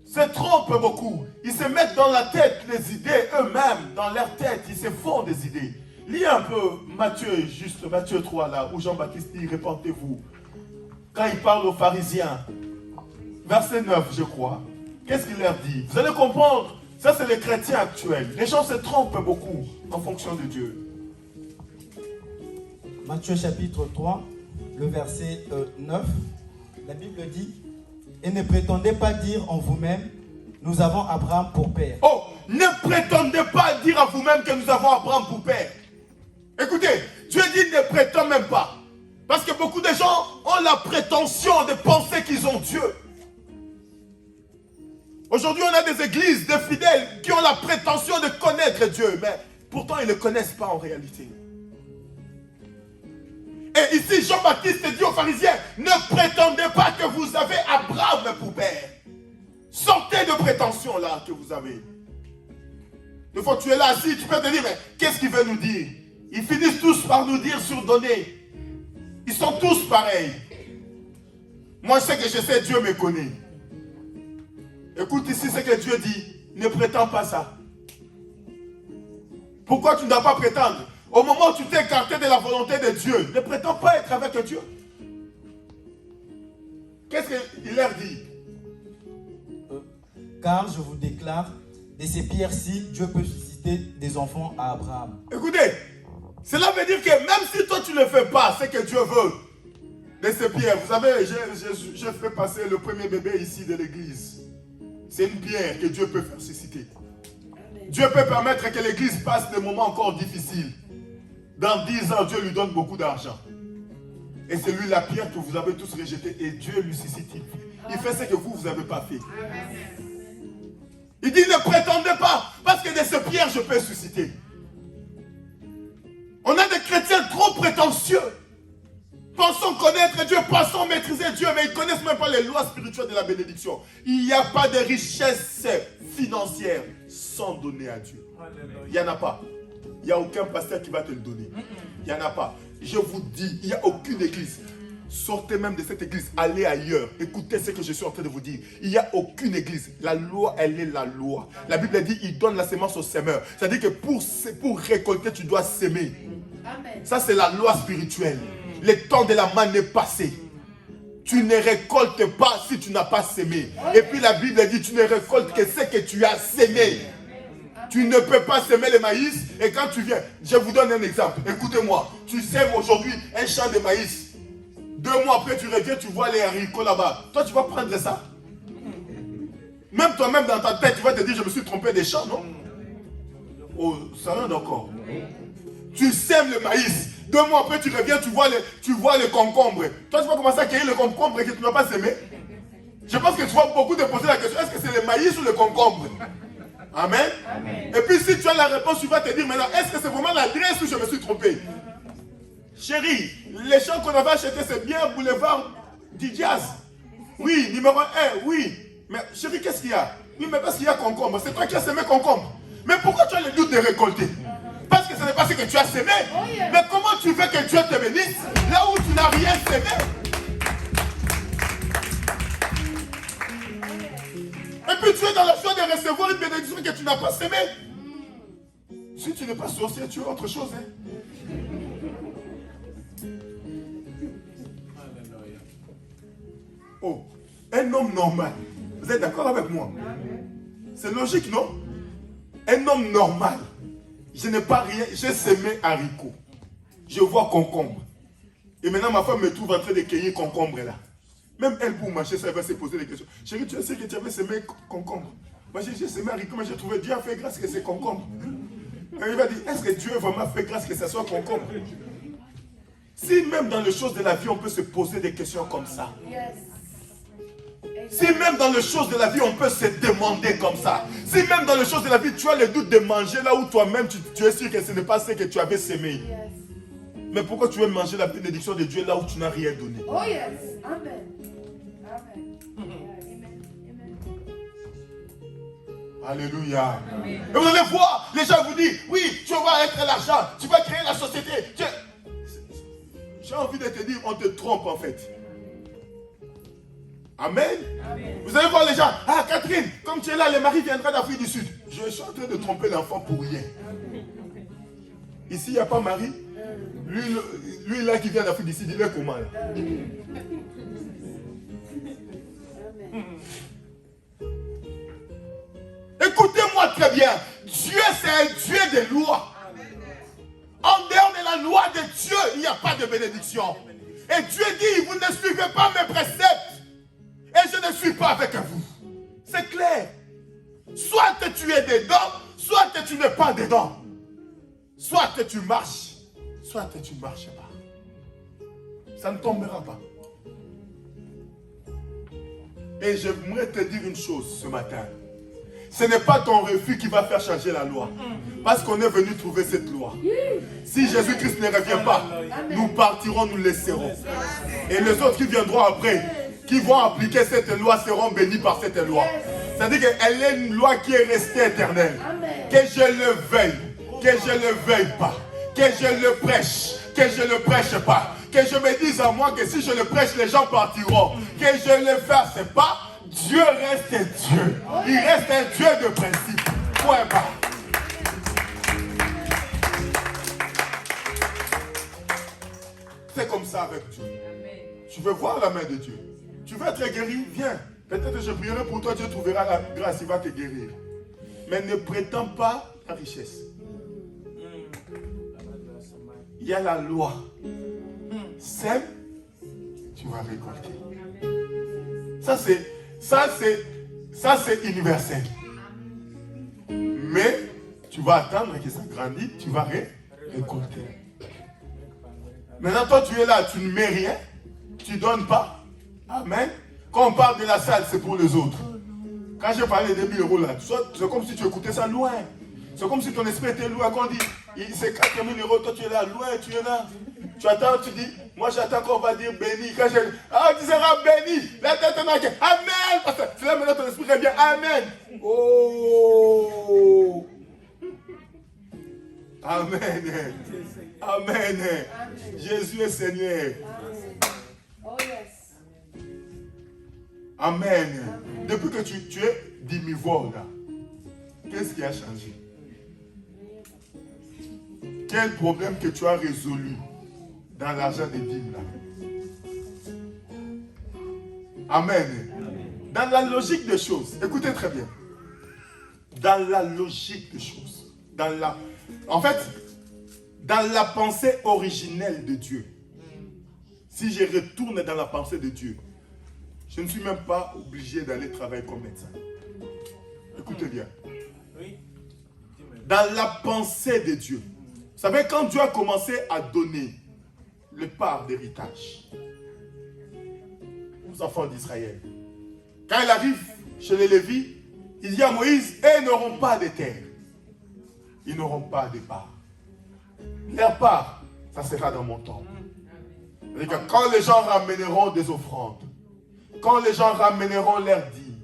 se trompent beaucoup. Ils se mettent dans la tête les idées eux-mêmes. Dans leur tête, ils se font des idées. Lis un peu Matthieu 3 là, où Jean-Baptiste dit, répentez-vous. Quand il parle aux pharisiens, verset 9 je crois. Qu'est-ce qu'il leur dit? Vous allez comprendre, ça c'est les chrétiens actuels. Les gens se trompent beaucoup en fonction de Dieu. Matthieu chapitre 3, le verset 9, la Bible dit, et ne prétendez pas dire en vous-même, nous avons Abraham pour père. Oh, ne prétendez pas dire à vous-même que nous avons Abraham pour père. Écoutez, Dieu dit ne prétend même pas. Parce que beaucoup de gens ont la prétention de penser qu'ils ont Dieu. Aujourd'hui, on a des églises, des fidèles qui ont la prétention de connaître Dieu, mais pourtant ils ne le connaissent pas en réalité. Et ici, Jean-Baptiste dit aux pharisiens, ne prétendez pas que vous avez Abraham pour père. Sortez de prétention là que vous avez. Des fois, tu es là assis, tu peux te dire, mais qu'est-ce qu'il veut nous dire? Ils finissent tous par nous dire surdonner. Ils sont tous pareils. Moi, je sais que je sais, Dieu me connaît. Écoute ici ce que Dieu dit. Ne prétends pas ça. Pourquoi tu ne dois pas prétendre? Au moment où tu t'es écarté de la volonté de Dieu, ne prétends pas être avec Dieu. Qu'est-ce qu'il leur dit? Car je vous déclare, de ces pierres-ci, Dieu peut susciter des enfants à Abraham. Écoutez, cela veut dire que même si toi tu ne fais pas ce que Dieu veut de ces pierres, vous savez, j'ai fait passer le premier bébé ici de l'église. C'est une pierre que Dieu peut faire susciter. Dieu peut permettre que l'église passe des moments encore difficiles. Dans 10 ans, Dieu lui donne beaucoup d'argent. Et c'est lui la pierre que vous avez tous rejetée. Et Dieu lui suscite. Il fait ce que vous n'avez pas fait. Il dit ne prétendez pas. Parce que de ces pierres, je peux susciter. On a des chrétiens trop prétentieux. Pensons connaître Dieu, pensons maîtriser Dieu, mais ils ne connaissent même pas les lois spirituelles de la bénédiction. Il n'y a pas de richesse financière sans donner à Dieu. Il n'y en a pas. Il n'y a aucun pasteur qui va te le donner. Il n'y en a pas. Je vous dis, il n'y a aucune église. Sortez même de cette église, allez ailleurs. Écoutez ce que je suis en train de vous dire. Il n'y a aucune église. La loi, elle est la loi. La Bible dit, il donne la semence au semeur. C'est-à-dire que pour récolter, tu dois s'aimer. Ça, c'est la loi spirituelle. Le temps de la manne est passé. Tu ne récoltes pas si tu n'as pas sémé. Et puis la Bible dit, tu ne récoltes que ce que tu as sémé. Tu ne peux pas semer le maïs et quand tu viens, je vous donne un exemple. Écoutez-moi, tu sèmes aujourd'hui un champ de maïs. 2 mois après, tu reviens, tu vois les haricots là-bas. Toi, tu vas prendre ça. Même toi-même dans ta tête, tu vas te dire, je me suis trompé des champs, non? Oh, ça rien encore. Tu sèmes le maïs. 2 mois après, tu reviens, tu vois les concombres. Toi, tu vas commencer à cueillir le concombre que tu n'as pas semé. Je pense que tu vas beaucoup te poser la question, est-ce que c'est le maïs ou le concombre? Amen. Amen. Et puis si tu as la réponse, tu vas te dire maintenant, est-ce que c'est vraiment l'adresse où je me suis trompé? Chérie, les champs qu'on avait achetés, c'est bien boulevard Didiaz. Oui, numéro 1, oui. Mais chérie, qu'est-ce qu'il y a? Oui, mais parce qu'il y a concombre. C'est toi qui as semé concombre. Mais pourquoi tu as le doute de récolter? Parce que ce n'est pas ce que tu as semé. Mais comment tu veux que Dieu te bénisse là où tu n'as rien semé? Et puis tu es dans la joie de recevoir une bénédiction que tu n'as pas semée. Si tu n'es pas sorcier, tu es autre chose. Hein? Oh, un homme normal. Vous êtes d'accord avec moi? C'est logique, non? Un homme normal. Je n'ai pas rien, j'ai semé haricots. Je vois concombre. Et maintenant ma femme me trouve en train de cueillir concombre là. Même elle pour marcher, ça va se poser des questions. Chérie, tu sais que tu avais semé concombre. Moi j'ai semé haricots, mais j'ai trouvé Dieu a fait grâce que c'est concombre. Et il va dire, est-ce que Dieu a vraiment fait grâce que ça soit concombre? Si même dans les choses de la vie, on peut se poser des questions comme ça. Si même dans les choses de la vie, on peut se demander comme ça. Si même dans les choses de la vie, tu as le doute de manger là où toi-même, tu es sûr que ce n'est pas ce que tu avais semé. Mais pourquoi tu veux manger la bénédiction de Dieu là où tu n'as rien donné? Oh yes. Amen. Alléluia. Amen. Et vous allez voir, les gens vous disent, oui, tu vas être l'argent, tu vas créer la société. J'ai envie de te dire, on te trompe en fait. Amen. Amen. Vous allez voir les gens, ah Catherine, comme tu es là, le mari viendra d'Afrique du Sud. Je suis en train de tromper l'enfant pour rien. Ici, il n'y a pas mari. Lui là qui vient d'Afrique du Sud, il est comment là? Écoutez-moi très bien. Dieu, c'est un Dieu de loi. En dehors de la loi de Dieu, il n'y a pas de bénédiction. Et Dieu dit, vous ne suivez pas mes préceptes. Et je ne suis pas avec vous. C'est clair. Soit que tu es dedans, soit que tu n'es pas dedans. Soit que tu marches, soit que tu ne marches pas. Ça ne tombera pas. Et j'aimerais te dire une chose ce matin. Ce n'est pas ton refus qui va faire changer la loi. Parce qu'on est venu trouver cette loi. Si Jésus-Christ ne revient pas, nous partirons, nous laisserons. Et les autres qui viendront après, qui vont appliquer cette loi, seront bénis par cette loi. C'est-à-dire qu'elle est une loi qui est restée éternelle. Que je le veuille, que je ne le veuille pas, que je le prêche, que je ne le prêche pas, que je me dise à moi que si je le prêche, les gens partiront. Que je ne le fasse pas, Dieu reste Dieu. Il reste un Dieu de principe. Point barre. C'est comme ça avec Dieu. Tu veux voir la main de Dieu. Tu veux être guéri, viens. Peut-être que je prierai pour toi, Dieu trouvera la grâce, il va te guérir. Mais ne prétends pas la richesse. Il y a la loi. Sème, tu vas récolter. Ça c'est universel. Mais tu vas attendre que ça grandisse, tu vas récolter. Maintenant, toi, tu es là, tu ne mets rien, tu ne donnes pas. Amen. Quand on parle de la salle, c'est pour les autres. Quand j'ai parlé des 1000 euros là, c'est comme si tu écoutais ça loin. C'est comme si ton esprit était loin. Quand on dit, c'est 4000 euros, toi tu es là, loin, tu es là. Tu attends, tu dis, moi j'attends qu'on va dire béni. Quand tu seras béni. La tête est marquée. Amen. Parce que c'est là maintenant ton esprit revient. Amen. Oh. Amen. Amen. Jésus est Seigneur. Oh yes. Amen. Depuis que tu es dimivore là, qu'est-ce qui a changé? Quel problème que tu as résolu dans l'argent des dîmes là? Amen. Dans la logique des choses, écoutez très bien. dans la logique des choses. En fait, dans la pensée originelle de Dieu. Si je retourne dans la pensée de Dieu, je ne suis même pas obligé d'aller travailler comme médecin. Écoutez bien. Dans la pensée de Dieu. Vous savez, quand Dieu a commencé à donner le part d'héritage aux enfants d'Israël, quand il arrive chez les Lévites, il dit à Moïse, ils n'auront pas de terre. Ils n'auront pas de part. Leur part, ça sera dans mon temple. C'est-à-dire que quand les gens ramèneront des offrandes, quand les gens ramèneront leurs dîmes,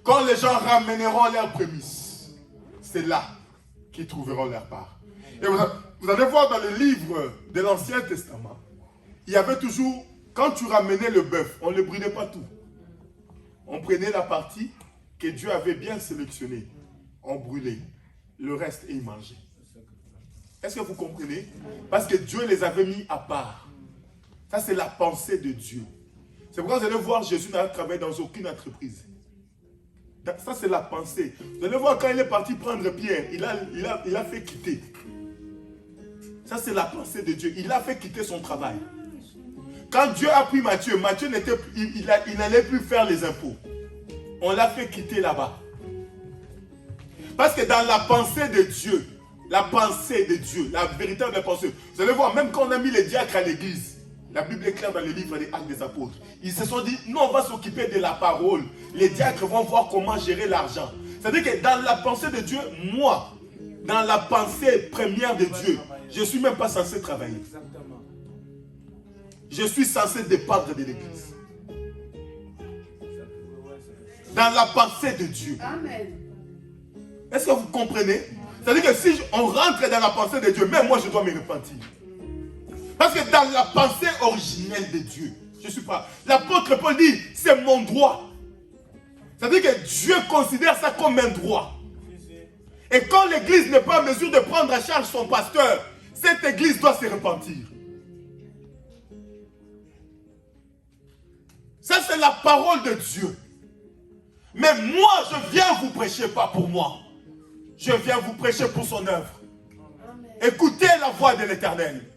quand les gens ramèneront leurs prémices, c'est là qu'ils trouveront leur part. Et vous allez voir dans le livre de l'Ancien Testament, il y avait toujours, quand tu ramenais le bœuf, on ne le brûlait pas tout. On prenait la partie que Dieu avait bien sélectionnée, on brûlait. Le reste, et ils mangeaient. Est-ce que vous comprenez? Parce que Dieu les avait mis à part. Ça, c'est la pensée de Dieu. C'est pourquoi vous allez voir Jésus n'a travaillé dans aucune entreprise. Ça, c'est la pensée. Vous allez voir quand il est parti prendre Pierre, il a fait quitter. Ça, c'est la pensée de Dieu. Il a fait quitter son travail. Quand Dieu a pris Matthieu, Matthieu il n'allait plus faire les impôts. On l'a fait quitter là-bas. Parce que dans la pensée de Dieu, la véritable pensée, vous allez voir, même quand on a mis les diacres à l'église, la Bible est claire dans le livre des Actes des Apôtres, ils se sont dit, nous on va s'occuper de la parole, les diacres vont voir comment gérer l'argent. C'est-à-dire que dans la pensée de Dieu, moi, dans la pensée première de Dieu, je ne suis même pas censé travailler. Je suis censé dépendre de l'église. Dans la pensée de Dieu. Amen. Est-ce que vous comprenez? C'est-à-dire que si on rentre dans la pensée de Dieu, même moi je dois me repentir. Parce que dans la pensée originelle de Dieu, je ne suis pas. L'apôtre Paul dit, c'est mon droit. C'est-à-dire que Dieu considère ça comme un droit. Et quand l'église n'est pas en mesure de prendre en charge son pasteur, cette église doit se repentir. Ça, c'est la parole de Dieu. Mais moi, je viens vous prêcher pas pour moi. Je viens vous prêcher pour son œuvre. Écoutez la voix de l'Éternel.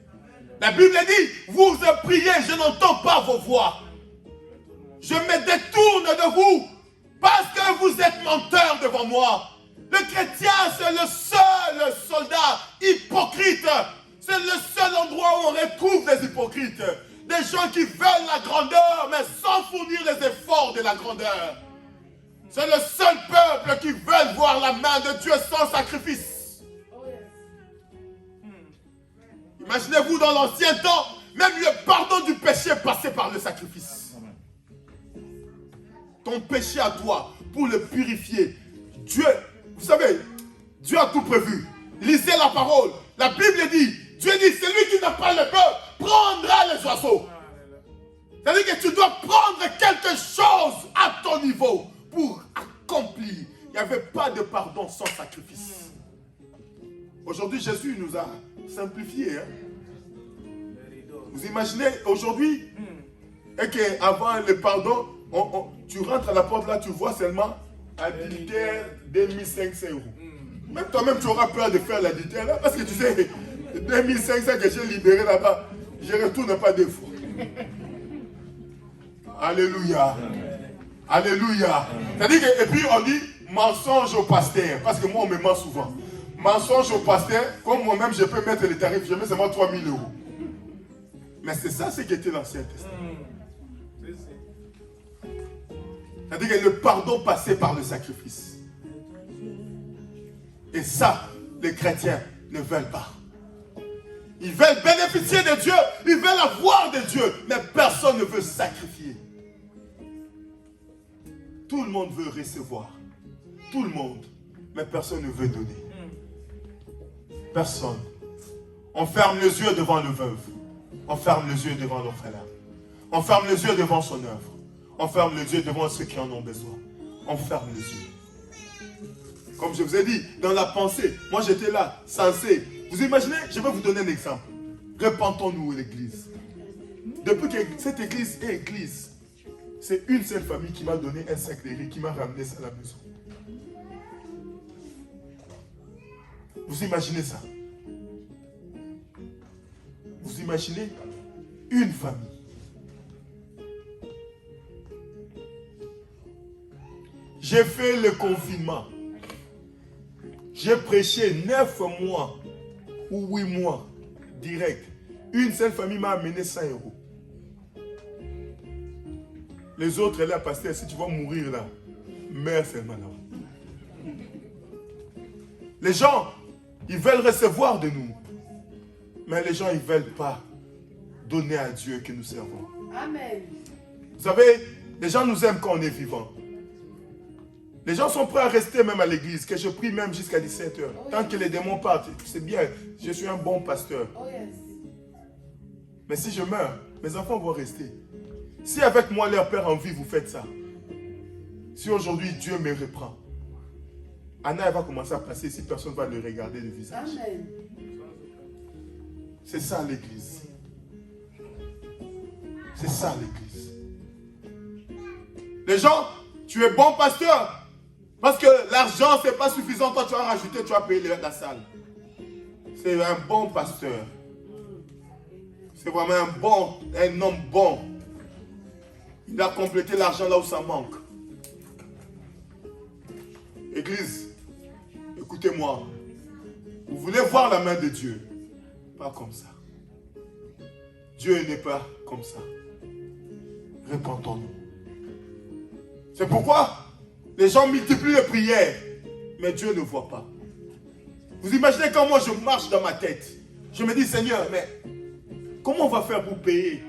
La Bible dit, vous priez, je n'entends pas vos voix. Je me détourne de vous parce que vous êtes menteurs devant moi. Le chrétien, c'est le seul soldat hypocrite. C'est le seul endroit où on retrouve des hypocrites. Des gens qui veulent la grandeur, mais sans fournir les efforts de la grandeur. C'est le seul peuple qui veut voir la main de Dieu sans sacrifice. Imaginez-vous dans l'ancien temps, même le pardon du péché passait par le sacrifice. Ton péché à toi, pour le purifier, Dieu, vous savez, Dieu a tout prévu. Lisez la parole. La Bible dit, Dieu dit, celui qui n'a pas le peur prendra les oiseaux. C'est-à-dire que tu dois prendre quelque chose à ton niveau pour accomplir. Il n'y avait pas de pardon sans sacrifice. Aujourd'hui, Jésus nous a simplifié. Vous imaginez aujourd'hui, et qu'avant le pardon, tu rentres à la porte là, tu vois seulement adultère 2500 €. Même toi-même, tu auras peur de faire l'adultère là, parce que tu sais, 2500 que j'ai libéré là-bas, je ne retourne pas deux fois. Alléluia. Alléluia. C'est-à-dire que, et puis on dit mensonge au pasteur, parce que moi on me ment souvent. Mensonge au pasteur, comme moi-même je peux mettre les tarifs, je mets seulement 3000 €. Mais c'est ça ce qui était l'Ancien Testament. C'est-à-dire que le pardon passait par le sacrifice. Et ça, les chrétiens ne veulent pas. Ils veulent bénéficier de Dieu, ils veulent avoir de Dieu, mais personne ne veut sacrifier. Tout le monde veut recevoir. Tout le monde. Mais personne ne veut donner. Personne. On ferme les yeux devant le veuve. On ferme les yeux devant l'orphelin. On ferme les yeux devant son œuvre. On ferme les yeux devant ceux qui en ont besoin. On ferme les yeux. Comme je vous ai dit, dans la pensée, moi j'étais là, censé. Vous imaginez, je vais vous donner un exemple. Repentons-nous l'église. Depuis que cette église est église, c'est une seule famille qui m'a donné un sac de riz, qui m'a ramené ça à la maison. Vous imaginez ça? Vous imaginez une famille. J'ai fait le confinement. J'ai prêché 9 mois ou 8 mois direct. Une seule famille m'a amené 100 euros. Les autres, là, pasteur, si tu vas mourir là, meurs seulement là. Les gens, ils veulent recevoir de nous. Mais les gens, ils ne veulent pas donner à Dieu que nous servons. Amen. Vous savez, les gens nous aiment quand on est vivant. Les gens sont prêts à rester même à l'église, que je prie même jusqu'à 17h. Tant que les démons partent, c'est bien, je suis un bon pasteur. Oh yes. Mais si je meurs, mes enfants vont rester. Si avec moi, leur père en vie, vous faites ça, si aujourd'hui Dieu me reprend, Anna elle va commencer à passer si personne ne va le regarder le visage. Amen. C'est ça l'église. C'est ça l'église. Les gens, tu es bon pasteur. Parce que l'argent, ce n'est pas suffisant. Toi, tu vas rajouter, tu vas payer la salle. C'est un bon pasteur. C'est vraiment un homme bon. Il a complété l'argent là où ça manque. Église, écoutez-moi. Vous voulez voir la main de Dieu? Pas comme ça. Dieu n'est pas comme ça. Repentons-nous. C'est pourquoi les gens multiplient les prières, mais Dieu ne voit pas. Vous imaginez quand moi je marche dans ma tête, je me dis Seigneur, mais comment on va faire pour payer?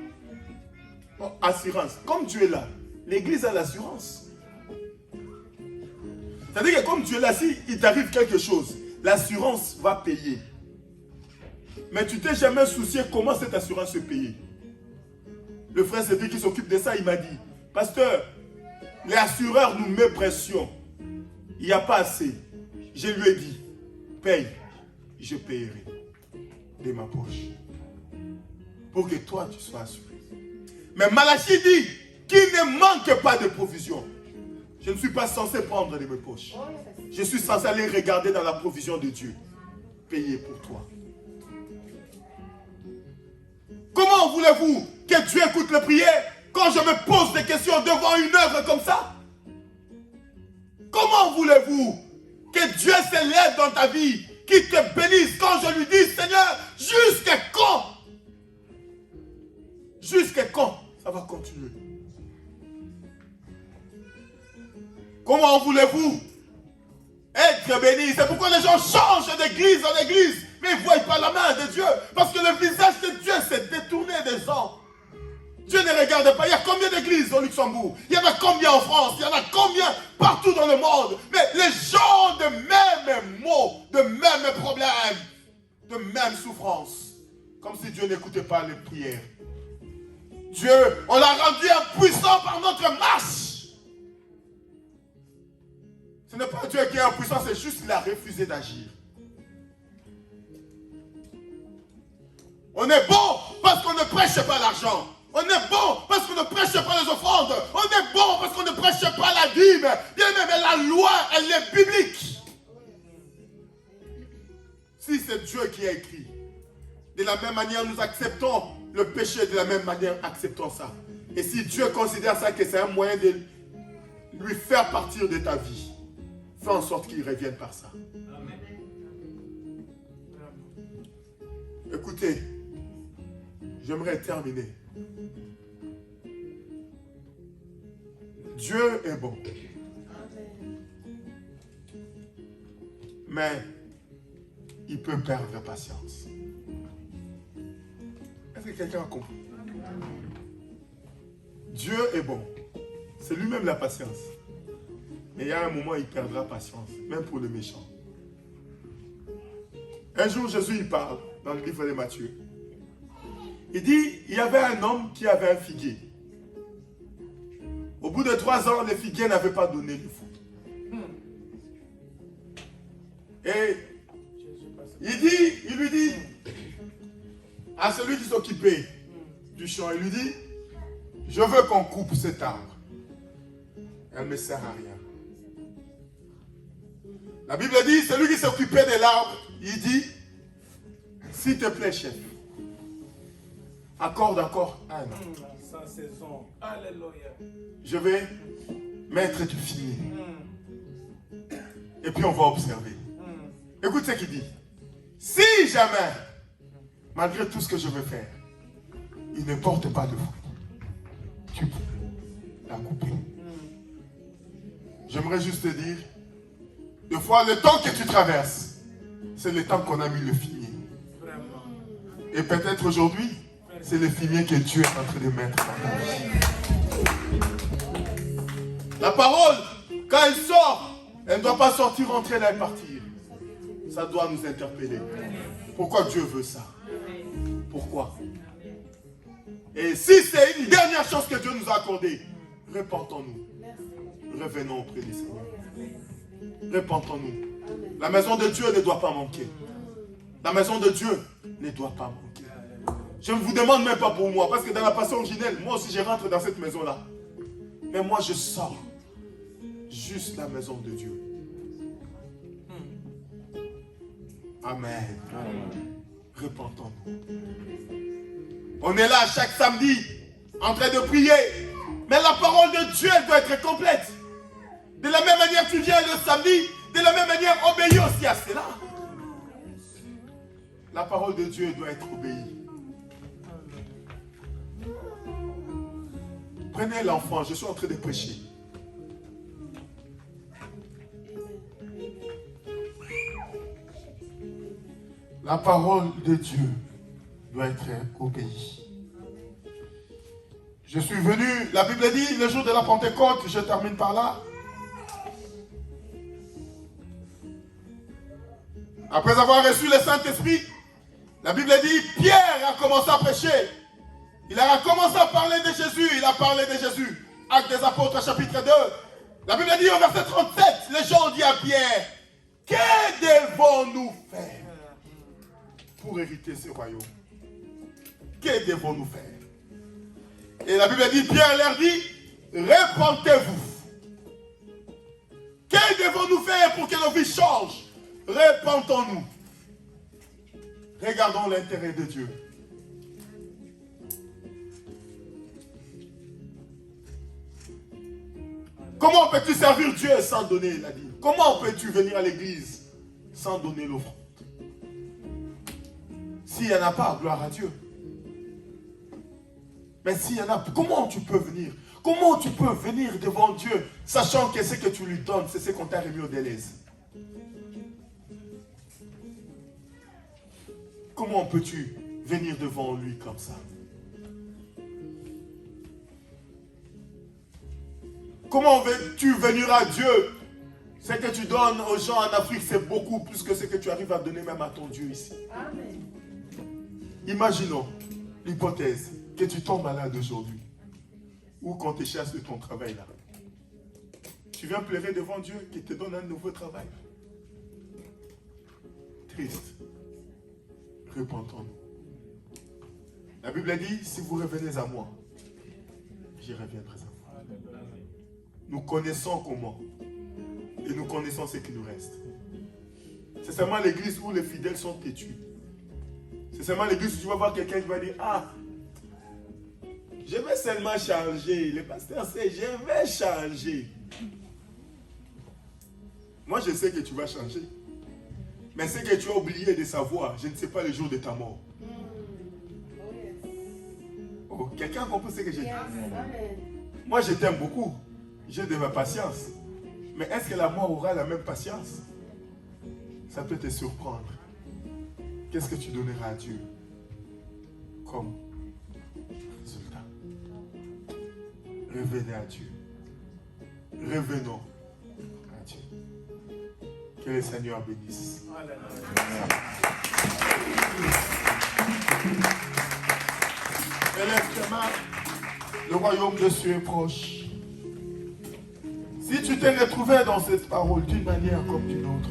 Assurance. Comme Dieu est là, l'église a l'assurance. C'est-à-dire que comme Dieu est là, si il t'arrive quelque chose, l'assurance va payer. Mais tu t'es jamais soucié comment cette assurance se paye. Le frère Cédric qui s'occupe de ça, il m'a dit, pasteur, les assureurs nous mettent pression. Il n'y a pas assez. Je lui ai dit, paye, je payerai de ma poche. Pour que toi, tu sois assuré. Mais Malachie dit qu'il ne manque pas de provision. Je ne suis pas censé prendre de mes poches. Je suis censé aller regarder dans la provision de Dieu. Payer pour toi. Comment voulez-vous que Dieu écoute les prières quand je me pose des questions devant une œuvre comme ça? Comment voulez-vous que Dieu s'élève dans ta vie, qu'il te bénisse quand je lui dis, Seigneur, jusqu'à quand? Jusqu'à quand ça va continuer? Comment voulez-vous être béni? C'est pourquoi les gens changent d'église en église, mais ils ne voient pas la main de Dieu, parce que le visage de Dieu s'est détourné des gens. Dieu ne regarde pas. Il y a combien d'églises au Luxembourg? Il y en a combien en France? Il y en a combien partout dans le monde? Mais les gens de même maux, de même problèmes, de même souffrance. Comme si Dieu n'écoutait pas les prières. Dieu, on l'a rendu impuissant par notre marche. Ce n'est pas Dieu qui est impuissant, c'est juste qu'il a refusé d'agir. On est bon parce qu'on ne prêche pas l'argent. On est bon parce qu'on ne prêche pas les offrandes. On est bon parce qu'on ne prêche pas la dîme. Bien même la loi, elle est biblique. Si c'est Dieu qui a écrit, de la même manière nous acceptons le péché, de la même manière acceptons ça. Et si Dieu considère ça que c'est un moyen de lui faire partir de ta vie, fais en sorte qu'il revienne par ça. Amen. Écoutez, j'aimerais terminer. Dieu est bon. Mais il peut perdre patience. Est-ce que quelqu'un a compris? Dieu est bon. C'est lui-même la patience. Mais il y a un moment, il perdra patience, même pour le méchant. Un jour, Jésus, il parle dans le livre de Matthieu. Il dit, il y avait un homme qui avait un figuier. Au bout de 3 ans, les figuiers n'avaient pas donné le fruit. Et il lui dit à celui qui s'occupait du champ, il lui dit, je veux qu'on coupe cet arbre. Elle ne me sert à rien. La Bible dit, celui qui s'occupait de l'arbre il dit, s'il te plaît, chef, accorde encore un an. Sans saison. Alléluia. Je vais mettre du fumier. Et puis on va observer. Écoute ce qu'il dit. Si jamais, malgré tout ce que je veux faire, il ne porte pas de fruit, tu peux la couper. J'aimerais juste te dire, des fois, le temps que tu traverses, c'est le temps qu'on a mis le fumier. Vraiment. Et peut-être aujourd'hui, c'est le fumier que Dieu est en train de mettre dans ta vie. La parole, quand elle sort, elle ne doit pas sortir, entrer là et partir. Ça doit nous interpeller. Pourquoi Dieu veut ça? Pourquoi? Et si c'est une dernière chance que Dieu nous a accordée, repentons-nous. Revenons auprès du Seigneur. Repentons-nous. La maison de Dieu ne doit pas manquer. La maison de Dieu ne doit pas manquer. Je ne vous demande même pas pour moi, parce que dans la passion originelle, moi aussi je rentre dans cette maison-là. Mais moi je sors juste la maison de Dieu. Amen. Repentons-nous. On est là chaque samedi en train de prier. Mais la parole de Dieu elle doit être complète. De la même manière que tu viens le samedi, de la même manière obéis aussi à cela. La parole de Dieu doit être obéie. Prenez l'enfant, je suis en train de prêcher. La parole de Dieu doit être obéie. Je suis venu, la Bible dit, le jour de la Pentecôte, je termine par là. Après avoir reçu le Saint-Esprit, la Bible dit, Pierre a commencé à prêcher. Il a commencé à parler de Jésus, il a parlé de Jésus. Actes des Apôtres, chapitre 2. La Bible dit au verset 37, les gens ont dit à Pierre, que devons-nous faire pour hériter ce royaume? Que devons-nous faire? Et la Bible dit, Pierre leur dit, repentez-vous. Que devons-nous faire pour que nos vies changent? Repentons-nous. Regardons l'intérêt de Dieu. Comment peux-tu servir Dieu sans donner la dîme? Comment peux-tu venir à l'église sans donner l'offrande? S'il n'y en a pas, gloire à Dieu. Mais s'il y en a, comment tu peux venir? Comment tu peux venir devant Dieu, sachant que ce que tu lui donnes, c'est ce qu'on t'a remis au délaise? Comment peux-tu venir devant lui comme ça? Comment veux-tu venir à Dieu? Ce que tu donnes aux gens en Afrique, c'est beaucoup plus que ce que tu arrives à donner même à ton Dieu ici. Amen. Imaginons l'hypothèse que tu tombes malade aujourd'hui ou qu'on te chasse de ton travail là. Tu viens pleurer devant Dieu qui te donne un nouveau travail. Triste. Repentons-nous. La Bible dit, si vous revenez à moi, j'y reviendrai à vous. Nous connaissons comment et nous connaissons ce qui nous reste. C'est seulement l'église où les fidèles sont têtus. C'est seulement l'église où tu vas voir quelqu'un qui va dire, ah, je vais seulement changer. Le pasteur sait, je vais changer. Moi, je sais que tu vas changer. Mais ce que tu as oublié de savoir, je ne sais pas le jour de ta mort. Oh, quelqu'un comprend ce que j'ai dit? Moi, je t'aime beaucoup. J'ai de ma patience. Mais est-ce que la mort aura la même patience? Ça peut te surprendre. Qu'est-ce que tu donneras à Dieu comme résultat? Revenez à Dieu. Revenons à Dieu. Que le Seigneur bénisse. Élève tes mains. Le royaume de Dieu est proche. Si tu t'es retrouvé dans cette parole d'une manière comme d'une autre,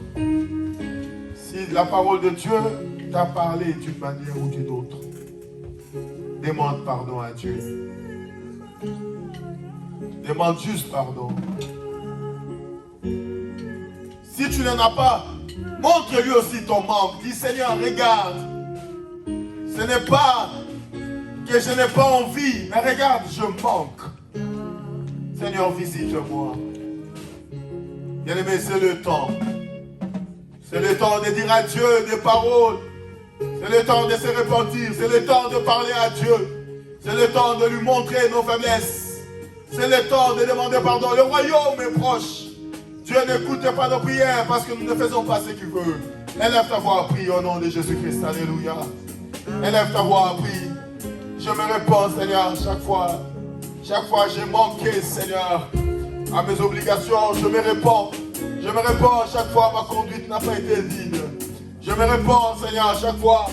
si la parole de Dieu t'a parlé d'une manière ou d'une autre, demande pardon à Dieu. Demande juste pardon. Si tu n'en as pas, montre-lui aussi ton manque. Dis, Seigneur, regarde. Ce n'est pas que je n'ai pas envie, mais regarde, je manque. Seigneur, visite-moi. Bien-aimé, c'est le temps. C'est le temps de dire à Dieu des paroles. C'est le temps de se repentir. C'est le temps de parler à Dieu. C'est le temps de lui montrer nos faiblesses. C'est le temps de demander pardon. Le royaume est proche. Dieu n'écoute pas nos prières parce que nous ne faisons pas ce qu'il veut. Élève ta voix, prie au nom de Jésus-Christ. Alléluia. Élève ta voix, prie. Je me réponds, Seigneur, chaque fois. Chaque fois j'ai manqué, Seigneur, à mes obligations. Je me réponds. Je me réponds chaque fois ma conduite n'a pas été digne. Je me réponds, Seigneur, chaque fois